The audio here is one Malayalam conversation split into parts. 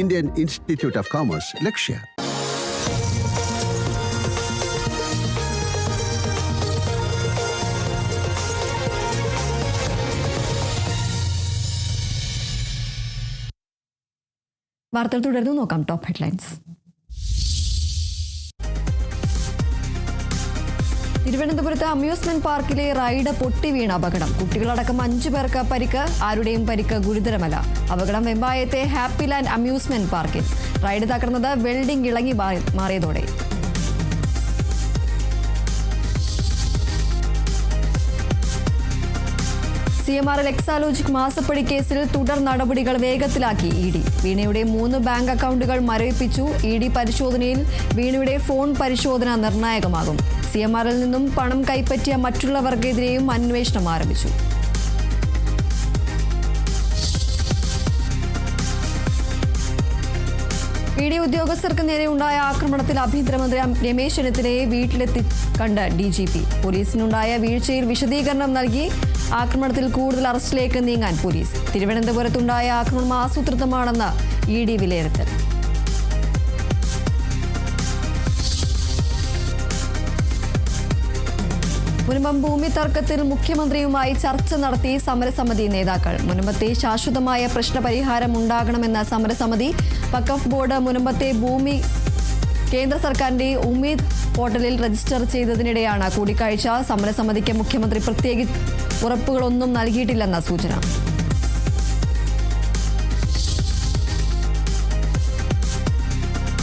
Indian Institute of Commerce, Lakshya. വാർത്തകൾ തുടർന്ന് നോക്കാം. Top headlines. തിരുവനന്തപുരത്ത് അമ്യൂസ്മെന്റ് പാർക്കിലെ റൈഡ് പൊട്ടി വീണ അപകടം. കുട്ടികളടക്കം 5 പേർക്ക് പരിക്ക്. ആരുടെയും പരിക്ക് ഗുരുതരമല്ല. അപകടം വെമ്പായത്തെ ഹാപ്പി ലാൻഡ് അമ്യൂസ്മെന്റ് പാർക്കിൽ. റൈഡ് തകർന്നത് വെൽഡിംഗ് ഇളകി മാറിയതോടെ. CMRL എക്സാലോജിക് മാസപ്പടി കേസിൽ തുടർ നടപടികൾ വേഗത്തിലാക്കി ED. വീണയുടെ 3 ബാങ്ക് അക്കൗണ്ടുകൾ മരവിപ്പിച്ചു. ED പരിശോധനയിൽ വീണയുടെ ഫോൺ പരിശോധന നിർണായകമാകും. CMRL നിന്നും പണം കൈപ്പറ്റിയ മറ്റുള്ളവർക്കെതിരെയും അന്വേഷണം ആരംഭിച്ചു. ED ഉദ്യോഗസ്ഥർക്ക് നേരെ ഉണ്ടായ ആക്രമണത്തിൽ ആഭ്യന്തരമന്ത്രി രമേശ് ചെന്നിത്തലയെ വീട്ടിലെത്തി കണ്ട് DGP. പോലീസിനുണ്ടായ വീഴ്ചയിൽ വിശദീകരണം നൽകി. ആക്രമണത്തിൽ കൂടുതൽ അറസ്റ്റിലേക്ക് നീങ്ങാൻ പോലീസ്. തിരുവനന്തപുരത്തുണ്ടായ ആക്രമണം ആസൂത്രിതമാണെന്ന് ED വിലയിരുത്തൽ. മുനമ്പം ഭൂമി തർക്കത്തിൽ മുഖ്യമന്ത്രിയുമായി ചർച്ച നടത്തി സമരസമിതി നേതാക്കൾ. മുനമ്പത്തെ ശാശ്വതമായ പ്രശ്നപരിഹാരം ഉണ്ടാകണമെന്ന സമരസമിതി. വഖഫ് ബോർഡ് മുനമ്പത്തെ ഭൂമി കേന്ദ്ര സർക്കാരിന്റെ ഉമ്മീദ് പോർട്ടലിൽ രജിസ്റ്റർ ചെയ്തതിനിടെയാണ് കൂടിക്കാഴ്ച. സമരസമിതിക്ക് മുഖ്യമന്ത്രി പ്രത്യേക ഉറപ്പുകളൊന്നും നൽകിയിട്ടില്ലെന്ന സൂചന.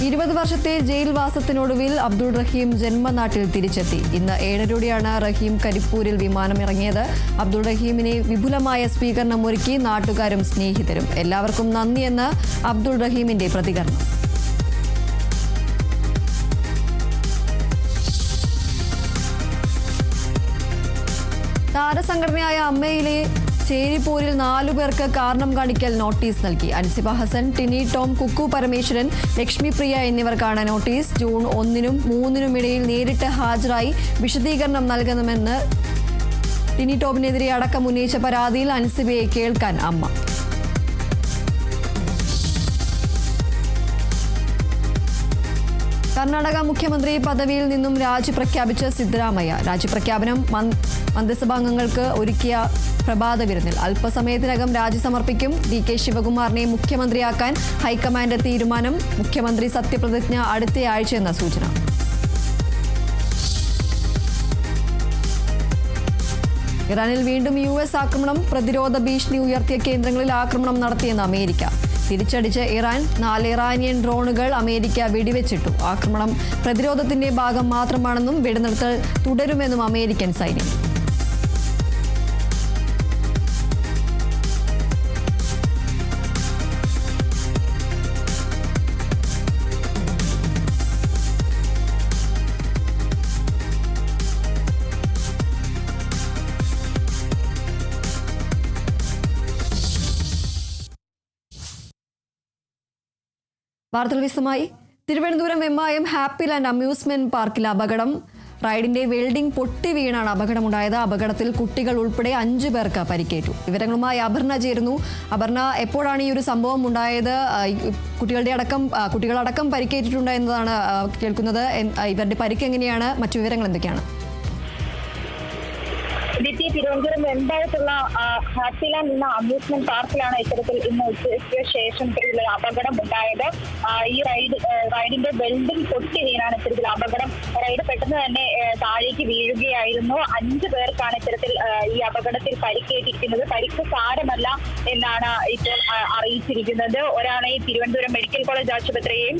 ഇരുപത് വർഷത്തെ ജയിൽവാസത്തിനൊടുവിൽ അബ്ദുൾ റഹീം ജന്മനാട്ടിൽ തിരിച്ചെത്തി. ഇന്ന് 7:30 റഹീം കരിപ്പൂരിൽ വിമാനം ഇറങ്ങിയത്. അബ്ദുൾ റഹീമിനെ വിപുലമായ സ്വീകരണം ഒരുക്കി നാട്ടുകാരും സ്നേഹിതരും. എല്ലാവർക്കും നന്ദിയെന്ന് അബ്ദുൾ റഹീമിന്റെ പ്രതികരണം. താരസംഘടനയായ അമ്മയിലെ ചേരിപ്പോരിൽ 4 പേർക്ക് കാരണം കാണിക്കൽ നോട്ടീസ് നൽകി. അൻസിബ ഹസൻ, ടിനി ടോം, കുക്കു പരമേശ്വരൻ, ലക്ഷ്മി പ്രിയ എന്നിവർക്കാണ് നോട്ടീസ്. ജൂൺ 1-നും 3-നും ഇടയിൽ നേരിട്ട് ഹാജരായി വിശദീകരണം നൽകണമെന്ന് ടിനി ടോമിനെതിരെ അടക്കം ഉന്നയിച്ച പരാതിയിൽ അൻസിബയെ കേൾക്കാൻ അമ്മ. കർണാടക മുഖ്യമന്ത്രി പദവിയിൽ നിന്നും രാജി പ്രഖ്യാപിച്ച സിദ്ധരാമയ്യ. രാജിപ്രഖ്യാപനം മന്ത്രിസഭാംഗങ്ങൾക്ക് ഒരുക്കിയ പ്രഭാത വിരുന്നിൽ. അല്പസമയത്തിനകം രാജി സമർപ്പിക്കും. DK ശിവകുമാറിനെ മുഖ്യമന്ത്രിയാക്കാൻ ഹൈക്കമാൻഡ് തീരുമാനം. മുഖ്യമന്ത്രി സത്യപ്രതിജ്ഞ അടുത്തയാഴ്ചയെന്ന സൂചന. ഇറാനിൽ വീണ്ടും US ആക്രമണം. പ്രതിരോധ ഭീഷണി ഉയർത്തിയ കേന്ദ്രങ്ങളിൽ ആക്രമണം നടത്തിയെന്ന് അമേരിക്ക. തിരിച്ചടിച്ച് ഇറാൻ. 4 ഇറാനിയൻ ഡ്രോണുകൾ അമേരിക്ക വെടിവെച്ചിട്ടു. ആക്രമണം പ്രതിരോധത്തിന്റെ ഭാഗം മാത്രമാണെന്നും വെടിനിർത്തൽ തുടരുമെന്നും അമേരിക്കൻ സൈന്യം. വാർത്തകൾ വിശദമായി. Thiruvananthapuram Vembayam happy land amusement പാർക്കിൽ അപകടം. റൈഡിന്റെ വെൽഡിംഗ് പൊട്ടി വീണാണ് അപകടമുണ്ടായത്. അപകടത്തിൽ കുട്ടികൾ ഉൾപ്പെടെ 5 പേർക്ക് പരിക്കേറ്റു. വിവരങ്ങളുമായി അപർണ ചേരുന്നു. അപർണ, എപ്പോഴാണ് ഈ ഒരു സംഭവം ഉണ്ടായത്? കുട്ടികളടക്കം പരിക്കേറ്റിട്ടുണ്ട് എന്നതാണ് കേൾക്കുന്നത്. ഇവരുടെ പരിക്ക് എങ്ങനെയാണ്? മറ്റു വിവരങ്ങൾ എന്തൊക്കെയാണ്? തിരുവനന്തപുരം വെമ്പായത്തുള്ള ഹാപ്പി ലാൻഡ് എന്ന അമ്യൂസ്മെന്റ് പാർക്കിലാണ് ഇത്തരത്തിൽ ഇന്ന് ഉച്ചയ്ക്ക് ശേഷം ഇത്തരത്തിലുള്ള അപകടം ഉണ്ടായത്. ഈ റൈഡിന്റെ വെൽഡിംഗ് പൊട്ടി വീണാണ് ഇത്തരത്തിൽ അപകടം. റൈഡ് പെട്ടെന്ന് തന്നെ താഴേക്ക് വീഴുകയായിരുന്നു. 5 പേർക്കാണ് ഇത്തരത്തിൽ ഈ അപകടത്തിൽ പരിക്കേറ്റിരിക്കുന്നത്. പരിക്ക് സാരമല്ല എന്നാണ് ഇപ്പോൾ അറിയിച്ചിരിക്കുന്നത്. ഒരാളെ തിരുവനന്തപുരം മെഡിക്കൽ കോളേജ് ആശുപത്രിയെയും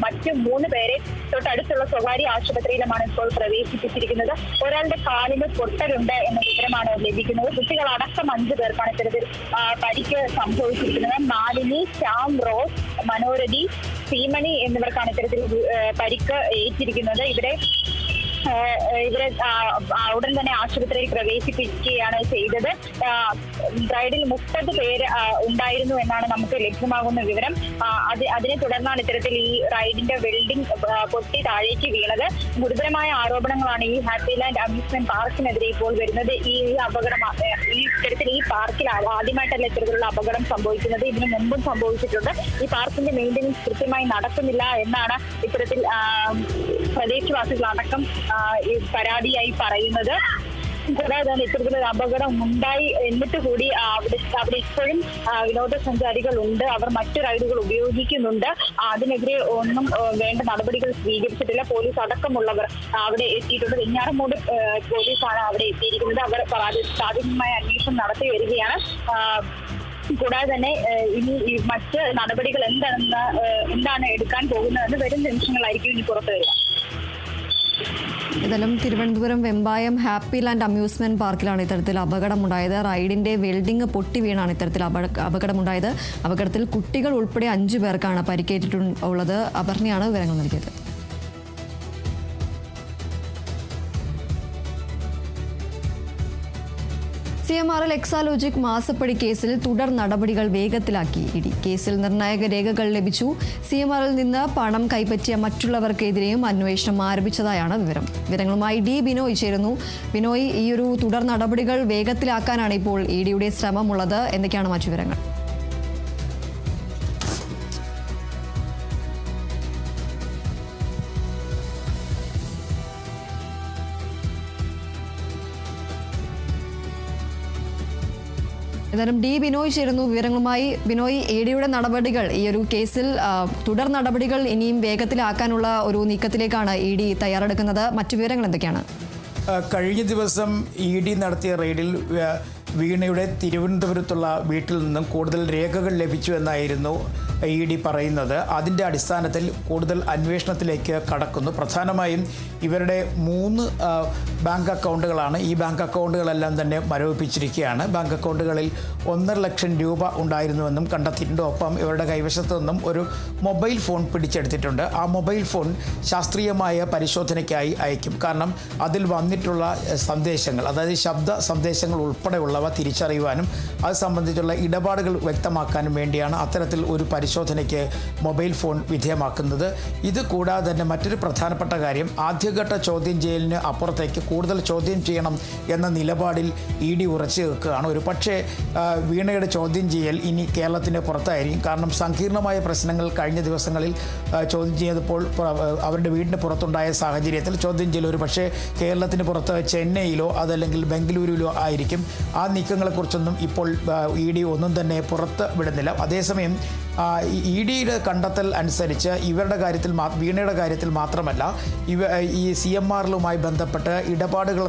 മറ്റു 3 പേരെ തൊട്ടടുത്തുള്ള സ്വകാര്യ ആശുപത്രിയിലുമാണ് ഇപ്പോൾ പ്രവേശിപ്പിച്ചിരിക്കുന്നത്. ഒരാളുടെ കാലിന് പൊട്ടലുണ്ട് എന്ന വിവരമാണ് ലഭിക്കുന്നത്. കുട്ടികളടക്കം 5 പേർക്കാണ് ഇത്തരത്തിൽ പരിക്ക് സംഭവിച്ചിരിക്കുന്നത്. മാലിനി, ശ്യാം, റോസ്, മനോരഥി, ശ്രീമണി എന്നിവർക്കാണ് ഇത്തരത്തിൽ പരിക്ക് ഏറ്റിരിക്കുന്നത്. ഇവരെ ഉടൻ തന്നെ ആശുപത്രിയിൽ പ്രവേശിപ്പിക്കുകയാണ് ചെയ്തത്. റൈഡിൽ 30 പേര് ഉണ്ടായിരുന്നു എന്നാണ് നമുക്ക് ലഭ്യമാകുന്ന വിവരം. അതിനെ തുടർന്നാണ് ഇത്തരത്തിൽ ഈ റൈഡിന്റെ വെൽഡിംഗ് പൊട്ടി താഴേക്ക് വീണത്. ഗുരുതരമായ ആരോപണങ്ങളാണ് ഈ ഹാപ്പിലാൻഡ് അമ്യൂസ്മെന്റ് പാർക്കിനെതിരെ ഇപ്പോൾ വരുന്നത്. ഈ അപകടം ഇത്തരത്തിൽ ഈ പാർക്കിൽ ആദ്യമായിട്ടല്ല ഇത്തരത്തിലുള്ള അപകടം സംഭവിക്കുന്നത്. ഇതിനു മുമ്പും സംഭവിച്ചിട്ടുണ്ട്. ഈ പാർക്കിന്റെ മെയിൻ്റെനൻസ് കൃത്യമായി നടക്കുന്നില്ല എന്നാണ് ഇത്തരത്തിൽ പ്രദേശവാസികളടക്കം പരാതിയായി പറയുന്നത്. കൂടാതെ തന്നെ ഇത്തരത്തിലൊരു അപകടം ഉണ്ടായി എന്നിട്ട് കൂടി അവിടെ ഇപ്പോഴും വിനോദസഞ്ചാരികൾ ഉണ്ട്. അവർ മറ്റു റൈഡുകൾ ഉപയോഗിക്കുന്നുണ്ട്. അതിനെതിരെ ഒന്നും വേണ്ട നടപടികൾ സ്വീകരിച്ചിട്ടില്ല. പോലീസ് അടക്കമുള്ളവർ അവിടെ എത്തിയിട്ടുണ്ട്. വെഞ്ഞാറമൂട് പോലീസാണ് അവിടെ എത്തിയിരിക്കുന്നത്. അവർ പ്രാഥമികമായ അന്വേഷണം നടത്തി വരികയാണ്. കൂടാതെ തന്നെ ഇനി മറ്റ് നടപടികൾ എന്താണ് എടുക്കാൻ പോകുന്നതെന്ന് വരും നിമിഷങ്ങളായിരിക്കും ഇനി പുറത്തു വരിക. ഏതായാലും Thiruvananthapuram Vembayam happy land amusement പാർക്കിലാണ് ഇത്തരത്തിൽ അപകടമുണ്ടായത്. റൈഡിന്റെ വെൽഡിംഗ് പൊട്ടി വീണാണ് ഇത്തരത്തിൽ അപകടമുണ്ടായത്. അപകടത്തിൽ കുട്ടികൾ ഉൾപ്പെടെ 5 പേർക്കാണ് പരിക്കേറ്റിട്ടുള്ളത്. അപർണയാണ് വിവരങ്ങൾ നൽകിയത്. CMRL എക്സാലോജിക് മാസപ്പടി കേസിൽ തുടർ നടപടികൾ വേഗത്തിലാക്കി ഇഡി. കേസിൽ നിർണായക രേഖകൾ ലഭിച്ചു. CMRL നിന്ന് പണം കൈപ്പറ്റിയ മറ്റുള്ളവർക്കെതിരെയും അന്വേഷണം ആരംഭിച്ചതായാണ് വിവരം. വിവരങ്ങളുമായി ഡി ബിനോയ് ചേരുന്നു. ബിനോയ്, ഈ ഒരു തുടർ നടപടികൾ വേഗത്തിലാക്കാനാണ് ഇപ്പോൾ ഇഡിയുടെ ശ്രമമുള്ളത്. എന്തൊക്കെയാണ് മറ്റു വിവരങ്ങൾ? ഏതായാലും ഡി ബിനോയ് ചേരുന്നു വിവരങ്ങളുമായി. ബിനോയ്, ഇഡിയുടെ നടപടികൾ, ഈ ഒരു കേസിൽ തുടർ നടപടികൾ ഇനിയും വേഗത്തിലാക്കാനുള്ള ഒരു നീക്കത്തിലേക്കാണ് ഇഡി തയ്യാറെടുക്കുന്നത്. മറ്റു വിവരങ്ങൾ എന്തൊക്കെയാണ്? കഴിഞ്ഞ ദിവസം ഇഡി നടത്തിയ റെയ്ഡിൽ വീണയുടെ തിരുവനന്തപുരത്തുള്ള വീട്ടിൽ നിന്നും കൂടുതൽ രേഖകൾ ലഭിച്ചു എന്നായിരുന്നു ഇഡി പറയുന്നത്. അതിൻ്റെ അടിസ്ഥാനത്തിൽ കൂടുതൽ അന്വേഷണത്തിലേക്ക് കടക്കുന്നു. പ്രധാനമായും ഇവരുടെ 3 ബാങ്ക് അക്കൗണ്ടുകളാണ്. ഈ ബാങ്ക് അക്കൗണ്ടുകളെല്ലാം തന്നെ മരവിപ്പിച്ചിരിക്കുകയാണ്. ബാങ്ക് അക്കൗണ്ടുകളിൽ 1.5 ലക്ഷം രൂപ ഉണ്ടായിരുന്നുവെന്നും കണ്ടെത്തിയിട്ടുണ്ട്. ഒപ്പം ഇവരുടെ കൈവശത്തു നിന്നും ഒരു മൊബൈൽ ഫോൺ പിടിച്ചെടുത്തിട്ടുണ്ട്. ആ മൊബൈൽ ഫോൺ ശാസ്ത്രീയമായ പരിശോധനയ്ക്കായി അയക്കും. കാരണം അതിൽ വന്നിട്ടുള്ള സന്ദേശങ്ങൾ, അതായത് ശബ്ദ സന്ദേശങ്ങൾ ഉൾപ്പെടെയുള്ളവ തിരിച്ചറിയുവാനും അത് സംബന്ധിച്ചുള്ള ഇടപാടുകൾ വ്യക്തമാക്കാനും വേണ്ടിയാണ് അത്തരത്തിൽ ഒരു പരിശോധനയ്ക്ക് മൊബൈൽ ഫോൺ വിധേയമാക്കുന്നത്. ഇത് കൂടാതെ തന്നെ മറ്റൊരു പ്രധാനപ്പെട്ട കാര്യം, ആദ്യഘട്ട ചോദ്യം ചെയ്യലിന് അപ്പുറത്തേക്ക് കൂടുതൽ ചോദ്യം ചെയ്യണം എന്ന നിലപാടിൽ ഇഡി ഉറച്ചു നിൽക്കുകയാണ്. ഒരു പക്ഷേ വീണയുടെ ചോദ്യം ചെയ്യൽ ഇനി കേരളത്തിന് പുറത്തായിരിക്കും. കാരണം സങ്കീർണമായ പ്രശ്നങ്ങൾ കഴിഞ്ഞ ദിവസങ്ങളിൽ ചോദ്യം ചെയ്തപ്പോൾ അവരുടെ വീടിന് പുറത്തുണ്ടായ സാഹചര്യത്തിൽ ചോദ്യം ചെയ്യൽ ഒരു പക്ഷേ കേരളത്തിന് പുറത്ത് ചെന്നൈയിലോ അതല്ലെങ്കിൽ ബംഗളൂരുവിലോ ആയിരിക്കും. ആ നീക്കങ്ങളെക്കുറിച്ചൊന്നും ഇപ്പോൾ ഇഡി ഒന്നും തന്നെ പുറത്ത് വിടുന്നില്ല. അതേസമയം ഇഡിയുടെ കണ്ടെത്തൽ അനുസരിച്ച് ഇവരുടെ കാര്യത്തിൽ വീണയുടെ കാര്യത്തിൽ മാത്രമല്ല ഈ CMRLുമായി ബന്ധപ്പെട്ട് ഇടപാടുകൾ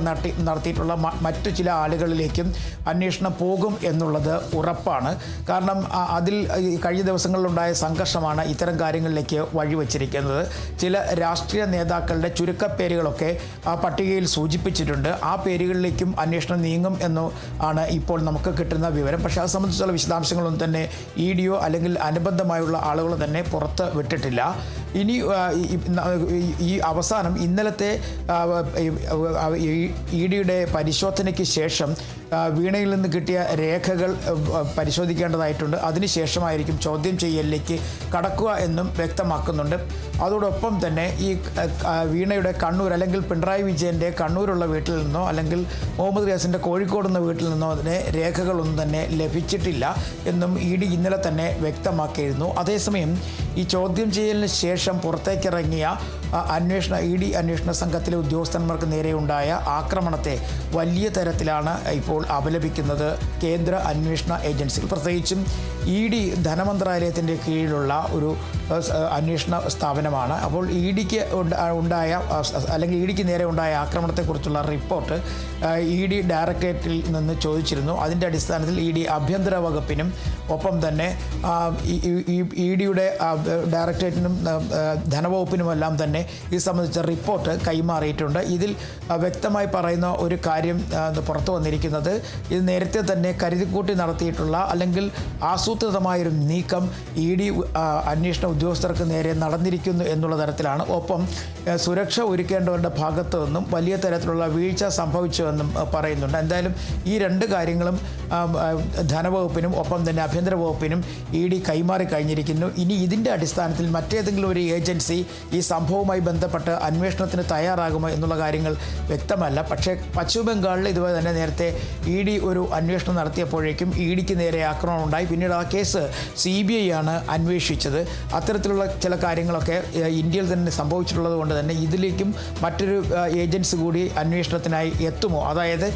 നടത്തിയിട്ടുള്ള മറ്റു ചില ആളുകളിലേക്കും അന്വേഷണം പോകും എന്നുള്ളത് ഉറപ്പാണ്. കാരണം അതിൽ കഴിഞ്ഞ ദിവസങ്ങളിലുണ്ടായ സംഘർഷമാണ് ഇത്തരം കാര്യങ്ങളിലേക്ക് വഴിവെച്ചിരിക്കുന്നത്. ചില രാഷ്ട്രീയ നേതാക്കളുടെ ചുരുക്കപ്പേരുകളൊക്കെ ആ പട്ടികയിൽ സൂചിപ്പിച്ചിട്ടുണ്ട്. ആ പേരുകളിലേക്കും അന്വേഷണം നീങ്ങും എന്ന് ആണ് ഇപ്പോൾ നമുക്ക് കിട്ടുന്ന വിവരം. പക്ഷേ അത് സംബന്ധിച്ചുള്ള വിശദാംശങ്ങളൊന്നും തന്നെ ഇഡിയോ അല്ലെങ്കിൽ അനുബന്ധമായുള്ള ആളുകൾ തന്നെ പുറത്ത് വിട്ടിട്ടില്ല. ഇനി ഈ അവസാനം ഇന്നലത്തെ ഇഡിയുടെ പരിശോധനയ്ക്ക് ശേഷം വീണയിൽ നിന്ന് കിട്ടിയ രേഖകൾ പരിശോധിക്കേണ്ടതായിട്ടുണ്ട്. അതിനുശേഷമായിരിക്കും ചോദ്യം ചെയ്യലിലേക്ക് കടക്കുക എന്നും വ്യക്തമാക്കുന്നുണ്ട്. അതോടൊപ്പം തന്നെ ഈ വീണയുടെ കണ്ണൂർ അല്ലെങ്കിൽ പിണറായി വിജയൻ്റെ കണ്ണൂരുള്ള വീട്ടിൽ നിന്നോ അല്ലെങ്കിൽ മുഹമ്മദ് റിയാസിൻ്റെ കോഴിക്കോടുന്ന വീട്ടിൽ നിന്നോ അതിന് രേഖകളൊന്നും തന്നെ ലഭിച്ചിട്ടില്ല എന്നും ഇഡി ഇന്നലെ തന്നെ വ്യക്തമാക്കിയിരുന്നു. അതേസമയം ഈ ചോദ്യം ചെയ്യലിന് ശേഷം പുറത്തേക്കിറങ്ങിയ ഇഡി അന്വേഷണ സംഘത്തിലെ ഉദ്യോഗസ്ഥന്മാർക്ക് നേരെയുണ്ടായ ആക്രമണത്തെ വലിയ തരത്തിലാണ് ഇപ്പോൾ അപലപിക്കുന്നത് കേന്ദ്ര അന്വേഷണ ഏജൻസികൾ. പ്രത്യേകിച്ചും ഇഡി ധനമന്ത്രാലയത്തിൻ്റെ കീഴിലുള്ള ഒരു അന്വേഷണ സ്ഥാപനമാണ്. അപ്പോൾ ഇഡിക്ക് നേരെ ഉണ്ടായ ആക്രമണത്തെക്കുറിച്ചുള്ള റിപ്പോർട്ട് ഇഡി ഡയറക്ടറേറ്റിൽ നിന്ന് ചോദിച്ചിരുന്നു. അതിൻ്റെ അടിസ്ഥാനത്തിൽ ഇഡി ആഭ്യന്തര വകുപ്പിനും ഒപ്പം തന്നെ ഇഡിയുടെ ഡയറക്ടറേറ്റിനും ധനവകുപ്പിനുമെല്ലാം തന്നെ തന്നെ ഇത് സംബന്ധിച്ച റിപ്പോർട്ട് കൈമാറിയിട്ടുണ്ട്. ഇതിൽ വ്യക്തമായി പറയുന്ന ഒരു കാര്യം പുറത്തു വന്നിരിക്കുന്നത്, ഇത് നേരത്തെ തന്നെ കരുതിക്കൂട്ടി നടത്തിയിട്ടുള്ള അല്ലെങ്കിൽ ആസൂത്രിതമായൊരു നീക്കം ED അന്വേഷണ ഉദ്യോഗസ്ഥർക്ക് നേരെ നടന്നിരിക്കുന്നു എന്നുള്ള തരത്തിലാണ്. ഒപ്പം സുരക്ഷ ഒരുക്കേണ്ടവരുടെ ഭാഗത്തു നിന്നും വലിയ തരത്തിലുള്ള വീഴ്ച സംഭവിച്ചുവെന്നും പറയുന്നുണ്ട്. എന്തായാലും ഈ രണ്ട് കാര്യങ്ങളും ധനവകുപ്പിനും ഒപ്പം തന്നെ ആഭ്യന്തര വകുപ്പിനും ED കൈമാറി കഴിഞ്ഞിരിക്കുന്നു. ഇനി ഇതിൻ്റെ അടിസ്ഥാനത്തിൽ മറ്റേതെങ്കിലും ഒരു ഏജൻസി ഈ സംഭവവുമായി ബന്ധപ്പെട്ട് അന്വേഷണത്തിന് തയ്യാറാകുമോ എന്നുള്ള കാര്യങ്ങൾ വ്യക്തമല്ല. പക്ഷേ പശ്ചിമ ബംഗാളിൽ ഇതുപോലെ തന്നെ നേരത്തെ ED ഒരു അന്വേഷണം നടത്തിയപ്പോഴേക്കും EDക്ക് നേരെ ആക്രമണം ഉണ്ടായി. പിന്നീട് ആ കേസ് CBI ആണ് അന്വേഷിച്ചത്. അത്തരത്തിലുള്ള ചില കാര്യങ്ങളൊക്കെ ഇന്ത്യയിൽ തന്നെ സംഭവിച്ചിട്ടുള്ളത് കൊണ്ട് തന്നെ ഇതിലേക്കും മറ്റൊരു ഏജൻസി കൂടി അന്വേഷണത്തിനായി എത്തുമോ, അതായത്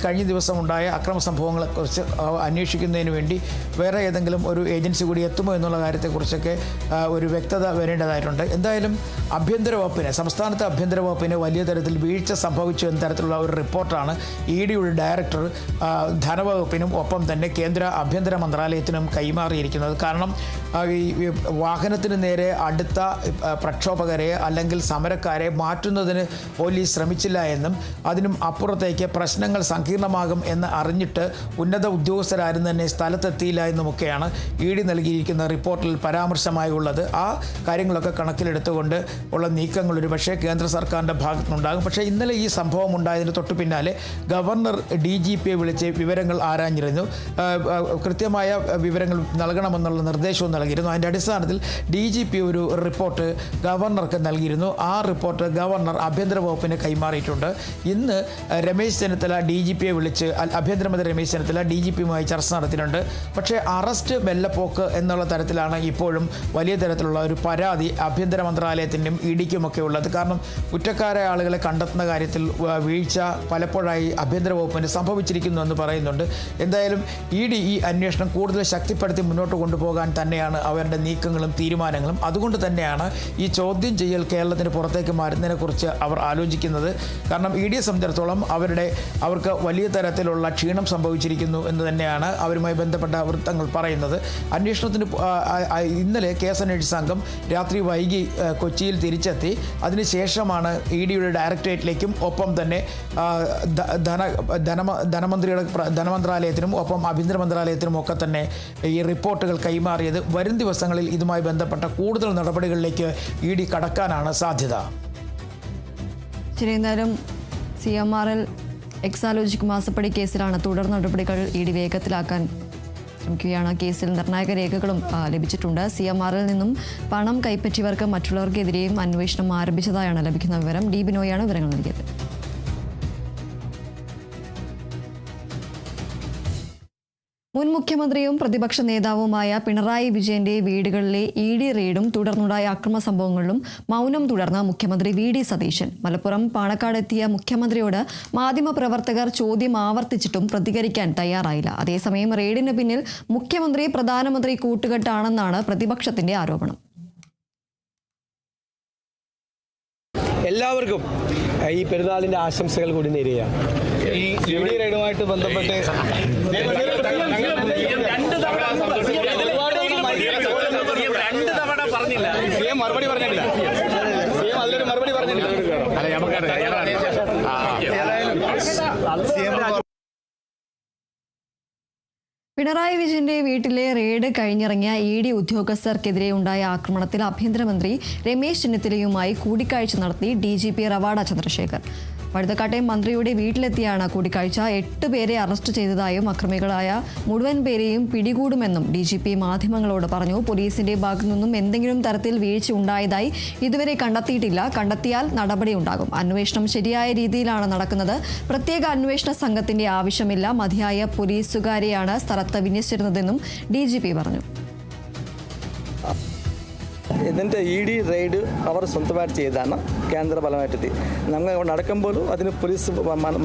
കഴിഞ്ഞ ദിവസം ഉണ്ടായ അക്രമ സംഭവങ്ങളെക്കുറിച്ച് അന്വേഷിക്കുന്നതിന് വേണ്ടി വേറെ ഏതെങ്കിലും ഒരു ഏജൻസി കൂടി എത്തുമോ എന്നുള്ള കാര്യത്തെക്കുറിച്ചൊക്കെ ഒരു വ്യക്തത വരേണ്ടതായിട്ടുണ്ട്. എന്തായാലും സംസ്ഥാനത്തെ ആഭ്യന്തര വകുപ്പിന് വലിയ തരത്തിൽ വീഴ്ച സംഭവിച്ചു എന്ന തരത്തിലുള്ള ഒരു റിപ്പോർട്ടാണ് EDയുടെ ഡയറക്ടർ ധനവകുപ്പിനും ഒപ്പം തന്നെ കേന്ദ്ര ആഭ്യന്തര മന്ത്രാലയത്തിനും കൈമാറിയിരിക്കുന്നത്. കാരണം ഈ വാഹനത്തിന് നേരെ അടുത്ത പ്രക്ഷോഭകരെ അല്ലെങ്കിൽ സമരക്കാരെ മാറ്റുന്നതിന് പോലീസ് ശ്രമിച്ചില്ല എന്നും അതിനും അപ്പുറത്തേക്ക് പ്രശ്നങ്ങൾ സങ്കീർണമാകും എന്ന് അറിഞ്ഞിട്ട് ഉന്നത ഉദ്യോഗസ്ഥരാരും തന്നെ സ്ഥലത്തെത്തിയില്ല എന്നുമൊക്കെയാണ് ED നൽകിയിരിക്കുന്ന റിപ്പോർട്ടിൽ പരാമർശമായി ഉള്ളത്. ആ കാര്യങ്ങളൊക്കെ കണക്കിലെടുത്തുകൊണ്ട് ഉള്ള നീക്കങ്ങൾ ഒരു പക്ഷേ കേന്ദ്ര സർക്കാരിൻ്റെ ഭാഗത്തുനിന്നുണ്ടാകും. പക്ഷേ ഇന്നലെ ഈ സംഭവം ഉണ്ടായതിന് തൊട്ടു പിന്നാലെ ഗവർണർ DGPയെ വിളിച്ച് വിവരങ്ങൾ ആരാഞ്ഞിരുന്നു. കൃത്യമായ വിവരങ്ങൾ നൽകണമെന്നുള്ള നിർദ്ദേശവും നൽകിയിരുന്നു. അതിൻ്റെ അടിസ്ഥാനത്തിൽ DGP ഒരു റിപ്പോർട്ട് ഗവർണർക്ക് നൽകിയിരുന്നു. ആ റിപ്പോർട്ട് ഗവർണർ ആഭ്യന്തര വകുപ്പിന് കൈമാറിയിട്ടുണ്ട്. ഇന്ന് രമേശ് ചെന്നിത്തല DGPയെ വിളിച്ച് ആഭ്യന്തരമന്ത്രി രമേശ് ചെന്നിത്തല DGPയുമായി ചർച്ച നടത്തിയിട്ടുണ്ട്. പക്ഷേ അറസ്റ്റ് വെല്ലപ്പോക്ക് എന്നുള്ള തരത്തിലാണ് ഇപ്പോഴും വലിയ തരത്തിലുള്ള ഒരു പരാതി ആഭ്യന്തര മന്ത്രാലയത്തിനും EDക്കുമൊക്കെ ഉള്ളത്. കാരണം കുറ്റക്കാരായ ആളുകളെ കണ്ടെത്തുന്ന കാര്യത്തിൽ വീഴ്ച പലപ്പോഴായി ആഭ്യന്തര വകുപ്പിന് സംഭവിച്ചിരിക്കുന്നു എന്ന് പറയുന്നുണ്ട്. എന്തായാലും ED ഈ അന്വേഷണം കൂടുതൽ ശക്തിപ്പെടുത്തി മുന്നോട്ട് കൊണ്ടുപോകാൻ തന്നെയാണ് അവരുടെ നീക്കങ്ങളും തീരുമാനങ്ങളും. അതുകൊണ്ട് തന്നെയാണ് ഈ ചോദ്യം ചെയ്യൽ കേരളത്തിന് പുറത്തേക്ക് മാറുന്നതിനെക്കുറിച്ച് അവർ ആലോചിക്കുന്നത്. കാരണം EDയെ സംബന്ധിച്ചിടത്തോളം അവർക്ക് വലിയ തരത്തിലുള്ള ക്ഷീണം സംഭവിച്ചിരിക്കുന്നു എന്ന് തന്നെയാണ് അവരുമായി ബന്ധപ്പെട്ട വൃത്തങ്ങൾ പറയുന്നത്. അന്വേഷണത്തിന് ഇന്നലെ കേസന്വേഷണ സംഘം രാത്രി വൈകി കൊച്ചിയിൽ തിരിച്ചെത്തി. അതിനുശേഷമാണ് EDയുടെ ഡയറക്ടറേറ്റിലേക്കും ഒപ്പം തന്നെ ധനമന്ത്രാലയത്തിനും ഒപ്പം ആഭ്യന്തര മന്ത്രാലയത്തിനും ഒക്കെ തന്നെ ഈ റിപ്പോർട്ടുകൾ കൈമാറിയത്. വരും ദിവസങ്ങളിൽ ഇതുമായി ബന്ധപ്പെട്ട കൂടുതൽ നടപടികളിലേക്ക് ED കടക്കാനാണ് സാധ്യത. ശരി, എന്നാലും CMRL എക്സാലോജിക് മാസപ്പടി കേസിലാണ് തുടർ നടപടികൾ ED വേഗത്തിലാക്കാൻ ശ്രമിക്കുകയാണ്. കേസിൽ നിർണായക രേഖകളും ലഭിച്ചിട്ടുണ്ട്. CMRL നിന്നും പണം കൈപ്പറ്റിയവർക്ക് മറ്റുള്ളവർക്കെതിരെയും അന്വേഷണം ആരംഭിച്ചതായാണ് ലഭിക്കുന്ന വിവരം. D ബിനോയാണ് വിവരങ്ങൾ നൽകിയത്. മുൻ മുഖ്യമന്ത്രിയും പ്രതിപക്ഷ നേതാവുമായ പിണറായി വിജയന്റെ വീടുകളിലെ ED റെയ്ഡും തുടർന്നുണ്ടായ അക്രമ സംഭവങ്ങളിലും മൗനം തുടർന്ന മുഖ്യമന്ത്രി VD സതീശൻ. മലപ്പുറം പാണക്കാടെത്തിയ മുഖ്യമന്ത്രിയോട് മാധ്യമപ്രവർത്തകർ ചോദ്യം ആവർത്തിച്ചിട്ടും പ്രതികരിക്കാൻ തയ്യാറായില്ല. അതേസമയം റെയ്ഡിന് പിന്നിൽ മുഖ്യമന്ത്രി പ്രധാനമന്ത്രി കൂട്ടുകെട്ടാണെന്നാണ് പ്രതിപക്ഷത്തിന്റെ ആരോപണം. എല്ലാവർക്കും ഈ പെരുന്നാളിൻ്റെ ആശംസകൾ കൂടി നേരുകയാണ്. ഈ ED റെയ്ഡുമായിട്ട് ബന്ധപ്പെട്ട് മറുപടി പറഞ്ഞിട്ടില്ല. അതിലൊരു മറുപടി പറഞ്ഞിട്ടില്ല. പിണറായി വിജയന്റെ വീട്ടിലെ റെയ്ഡ് കഴിഞ്ഞിറങ്ങിയ ED ഉദ്യോഗസ്ഥർക്കെതിരെ ഉണ്ടായ ആക്രമണത്തിൽ ആഭ്യന്തരമന്ത്രി രമേശ് ചെന്നിത്തലയുമായി കൂടിക്കാഴ്ച നടത്തി DGP റവാഡ ചന്ദ്രശേഖർ. വഴുതക്കാട്ടെ മന്ത്രിയുടെ വീട്ടിലെത്തിയാണ് കൂടിക്കാഴ്ച. 8 പേരെ അറസ്റ്റ് ചെയ്തതായും അക്രമികളായ മുഴുവൻ പേരെയും പിടികൂടുമെന്നും DGP മാധ്യമങ്ങളോട് പറഞ്ഞു. പോലീസിന്റെ ഭാഗത്തു നിന്നും എന്തെങ്കിലും തരത്തിൽ വീഴ്ച ഉണ്ടായതായി ഇതുവരെ കണ്ടെത്തിയിട്ടില്ല. കണ്ടെത്തിയാൽ നടപടിയുണ്ടാകും. അന്വേഷണം ശരിയായ രീതിയിലാണ് നടക്കുന്നത്. പ്രത്യേക അന്വേഷണ സംഘത്തിന്റെ ആവശ്യമില്ല. മതിയായ പോലീസുകാരെയാണ് സ്ഥലത്ത് വിന്യസിച്ചിരുന്നതെന്നും DGP പറഞ്ഞു. ഇതിൻ്റെ ED റെയ്ഡ് അവർ സ്വന്തമായിട്ട് ചെയ്താണ് കേന്ദ്രബലമായിട്ട് നമ്മൾ നടക്കുമ്പോഴും അതിന് പോലീസ്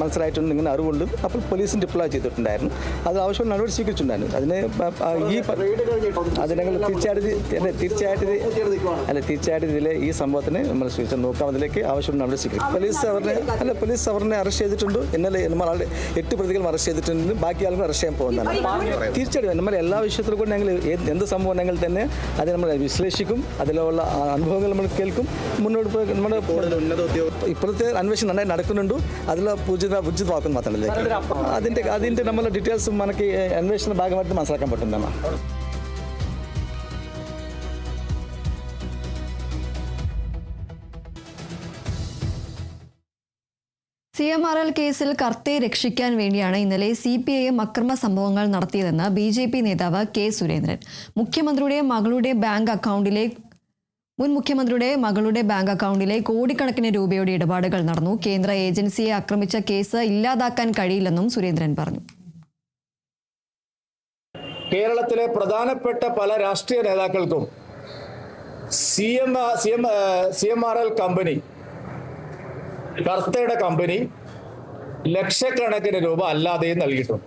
മനസ്സിലായിട്ടുണ്ട്, ഇങ്ങനെ അറിവുണ്ട്. അപ്പോൾ പോലീസിന് ഡിപ്ലോയ് ചെയ്തിട്ടുണ്ടായിരുന്നു. അത് ആവശ്യമുള്ള നടപടി സ്വീകരിച്ചിട്ടുണ്ടായിരുന്നു. അതിന് അത് ഞങ്ങൾ തീർച്ചയായിട്ടും ഇതിൽ ഈ സംഭവത്തിന് നമ്മൾ നോക്കാം. അതിലേക്ക് ആവശ്യമുള്ള നടപടി സ്വീകരിക്കും. പോലീസ് അവരെ അറസ്റ്റ് ചെയ്തിട്ടുണ്ട്. ഇന്നലെ നമ്മൾ 8 പ്രതികൾ അറസ്റ്റ് ചെയ്തിട്ടുണ്ട്. ബാക്കി ആളുകൾ അറസ്റ്റ് ചെയ്യാൻ പോകുന്നതാണ്. തീർച്ചയായിട്ടും നമ്മൾ എല്ലാ വിഷയത്തിലും കൂടെ ഞങ്ങൾ എന്ത് സംഭവം ഞങ്ങൾ തന്നെ അത് നമ്മൾ വിശ്ലേഷിക്കും. അതിലുള്ള അനുഭവങ്ങൾ നമ്മൾ കേൾക്കും. മുന്നോട്ട് പോയി നമ്മുടെ ഇപ്പോഴത്തെ അന്വേഷണം നന്നായി നടക്കുന്നുണ്ട്. അതിലുള്ള പൂജിതമാക്കുന്ന മാത്രമല്ല അതിൻ്റെ നമ്മളെ ഡീറ്റെയിൽസ് നമുക്ക് അന്വേഷണ ഭാഗമായിട്ട് മനസ്സിലാക്കാൻ പറ്റുന്നതാണ്. CMRL കേസിൽ കർത്തയെ രക്ഷിക്കാൻ വേണ്ടിയാണ് ഇന്നലെ CPIM അക്രമ സംഭവങ്ങൾ നടത്തിയതെന്ന് BJP നേതാവ് K. സുരേന്ദ്രൻ. മുൻ മുഖ്യമന്ത്രിയുടെ മകളുടെ ബാങ്ക് അക്കൗണ്ടിലെ കോടിക്കണക്കിന് രൂപയുടെ ഇടപാടുകൾ നടന്നു. കേന്ദ്ര ഏജൻസിയെ ആക്രമിച്ച കേസ് ഇല്ലാതാക്കാൻ കഴിയില്ലെന്നും സുരേന്ദ്രൻ പറഞ്ഞു. കേരളത്തിലെ പ്രധാനപ്പെട്ട പല രാഷ്ട്രീയ നേതാക്കൾക്കും CMRL കമ്പനി, കർത്തയുടെ കമ്പനി ലക്ഷക്കണക്കിന് രൂപ അല്ലാതെയും നൽകിയിട്ടുണ്ട്.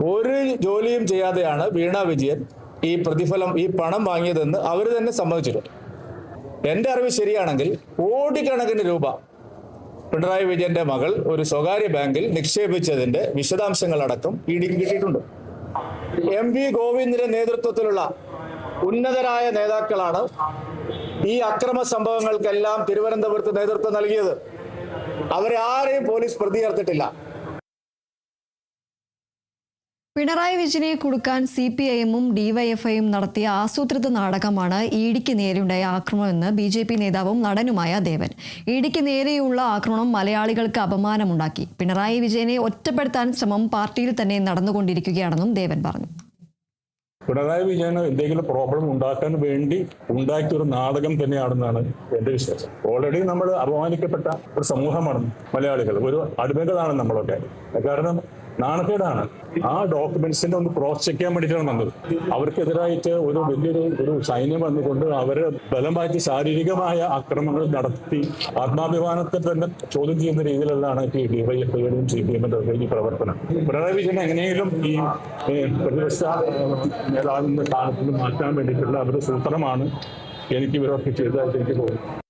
ഒരു ജോലിയും ചെയ്യാതെയാണ് വീണ വിജയൻ ഈ പണം വാങ്ങിയതെന്ന് അവർ തന്നെ സമ്മതിച്ചിട്ടുണ്ട്. എൻ്റെ അറിവ് ശരിയാണെങ്കിൽ കോടിക്കണക്കിന് രൂപ പിണറായി വിജയന്റെ മകൾ ഒരു സ്വകാര്യ ബാങ്കിൽ നിക്ഷേപിച്ചതിന്റെ വിശദാംശങ്ങളടക്കം ഇഡിക്ക് കിട്ടിയിട്ടുണ്ട്. MV ഗോവിന്ദന്റെ നേതൃത്വത്തിലുള്ള ഉന്നതരായ നേതാക്കളാണ് ഈ അക്രമ സംഭവങ്ങൾക്കെല്ലാം തിരുവനന്തപുരത്ത് നേതൃത്വം നൽകിയത്. അവരെ ആരെയും പോലീസ് പ്രതി ചേർത്തിട്ടില്ല. പിണറായി വിജയനെ കുടുക്കാൻ CPIM-ഉം DYFI-യും നടത്തിയ ആസൂത്രിത നാടകമാണ് ഇഡിക്ക് നേരെയുണ്ടായ ആക്രമണമെന്ന് BJP നേതാവും നടനുമായ ദേവൻ. ഇഡിക്ക് നേരെയുള്ള ആക്രമണം മലയാളികൾക്ക് അപമാനമുണ്ടാക്കി. പിണറായി വിജയനെ ഒറ്റപ്പെടുത്താൻ ശ്രമം പാർട്ടിയിൽ തന്നെ നടന്നുകൊണ്ടിരിക്കുകയാണെന്നും ദേവൻ പറഞ്ഞു. പിണറായി വിജയന് എന്തെങ്കിലും പ്രോബ്ലം ഉണ്ടാക്കാൻ വേണ്ടി ഉണ്ടാക്കിയ ഒരു നാടകം തന്നെയാണെന്നാണ് എൻ്റെ വിശ്വാസം. ഓൾറെഡി നമ്മൾ അപമാനിക്കപ്പെട്ട ഒരു സമൂഹമാണ് മലയാളികൾ. ഒരു അടിമകളാണ് നമ്മളൊക്കെ. കാരണം നാണക്കേടാണ്. ആ ഡോക്യുമെന്റ്സിന്റെ ഒന്ന് ക്രോസ് ചെക്ക് ചെയ്യാൻ വേണ്ടിയിട്ടാണ് വന്നത്. അവർക്കെതിരായിട്ട് ഒരു സൈന്യം വന്നുകൊണ്ട് അവരെ ബലമായിട്ട് ശാരീരികമായ ആക്രമണങ്ങൾ നടത്തി ആത്മാഭിമാനത്തെ തന്നെ ചോദ്യം ചെയ്യുന്ന രീതിയിലുള്ളതാണ് ഈ DYFI-യുടെയും CPM-ന്റെ ഈ പ്രവർത്തനം. പിണറായി വിജയൻ എങ്ങനെയെങ്കിലും ഈ പ്രതിപക്ഷ നേതാവിന്റെ സ്ഥാനത്ത് നിന്ന് മാറ്റാൻ വേണ്ടിയിട്ടുള്ള അവരുടെ സൂത്രമാണ് എനിക്ക് ഇവരൊക്കെ ചെയ്തതായിട്ട് എനിക്ക് തോന്നുന്നു.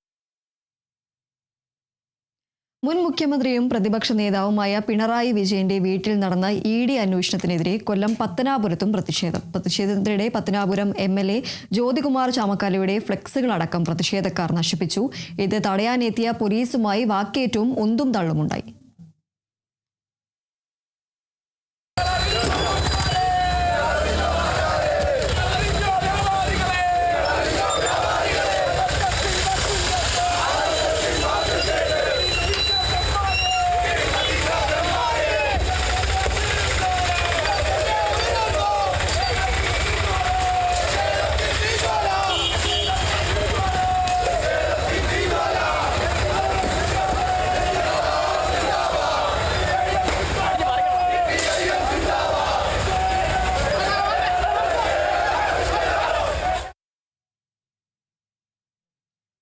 മുൻ മുഖ്യമന്ത്രിയും പ്രതിപക്ഷ നേതാവുമായ പിണറായി വിജയന്റെ വീട്ടിൽ നടന്ന ED അന്വേഷണത്തിനെതിരെ കൊല്ലം പത്തനാപുരത്തും പ്രതിഷേധത്തിനിടെ പത്തനാപുരം MLA ജ്യോതികുമാർ ചാമക്കാലയുടെ ഫ്ലെക്സുകളടക്കം പ്രതിഷേധക്കാർ നശിപ്പിച്ചു. ഇത് തടയാനെത്തിയ പോലീസുമായി വാക്കേറ്റവും ഉന്തും തള്ളുമുണ്ടായി.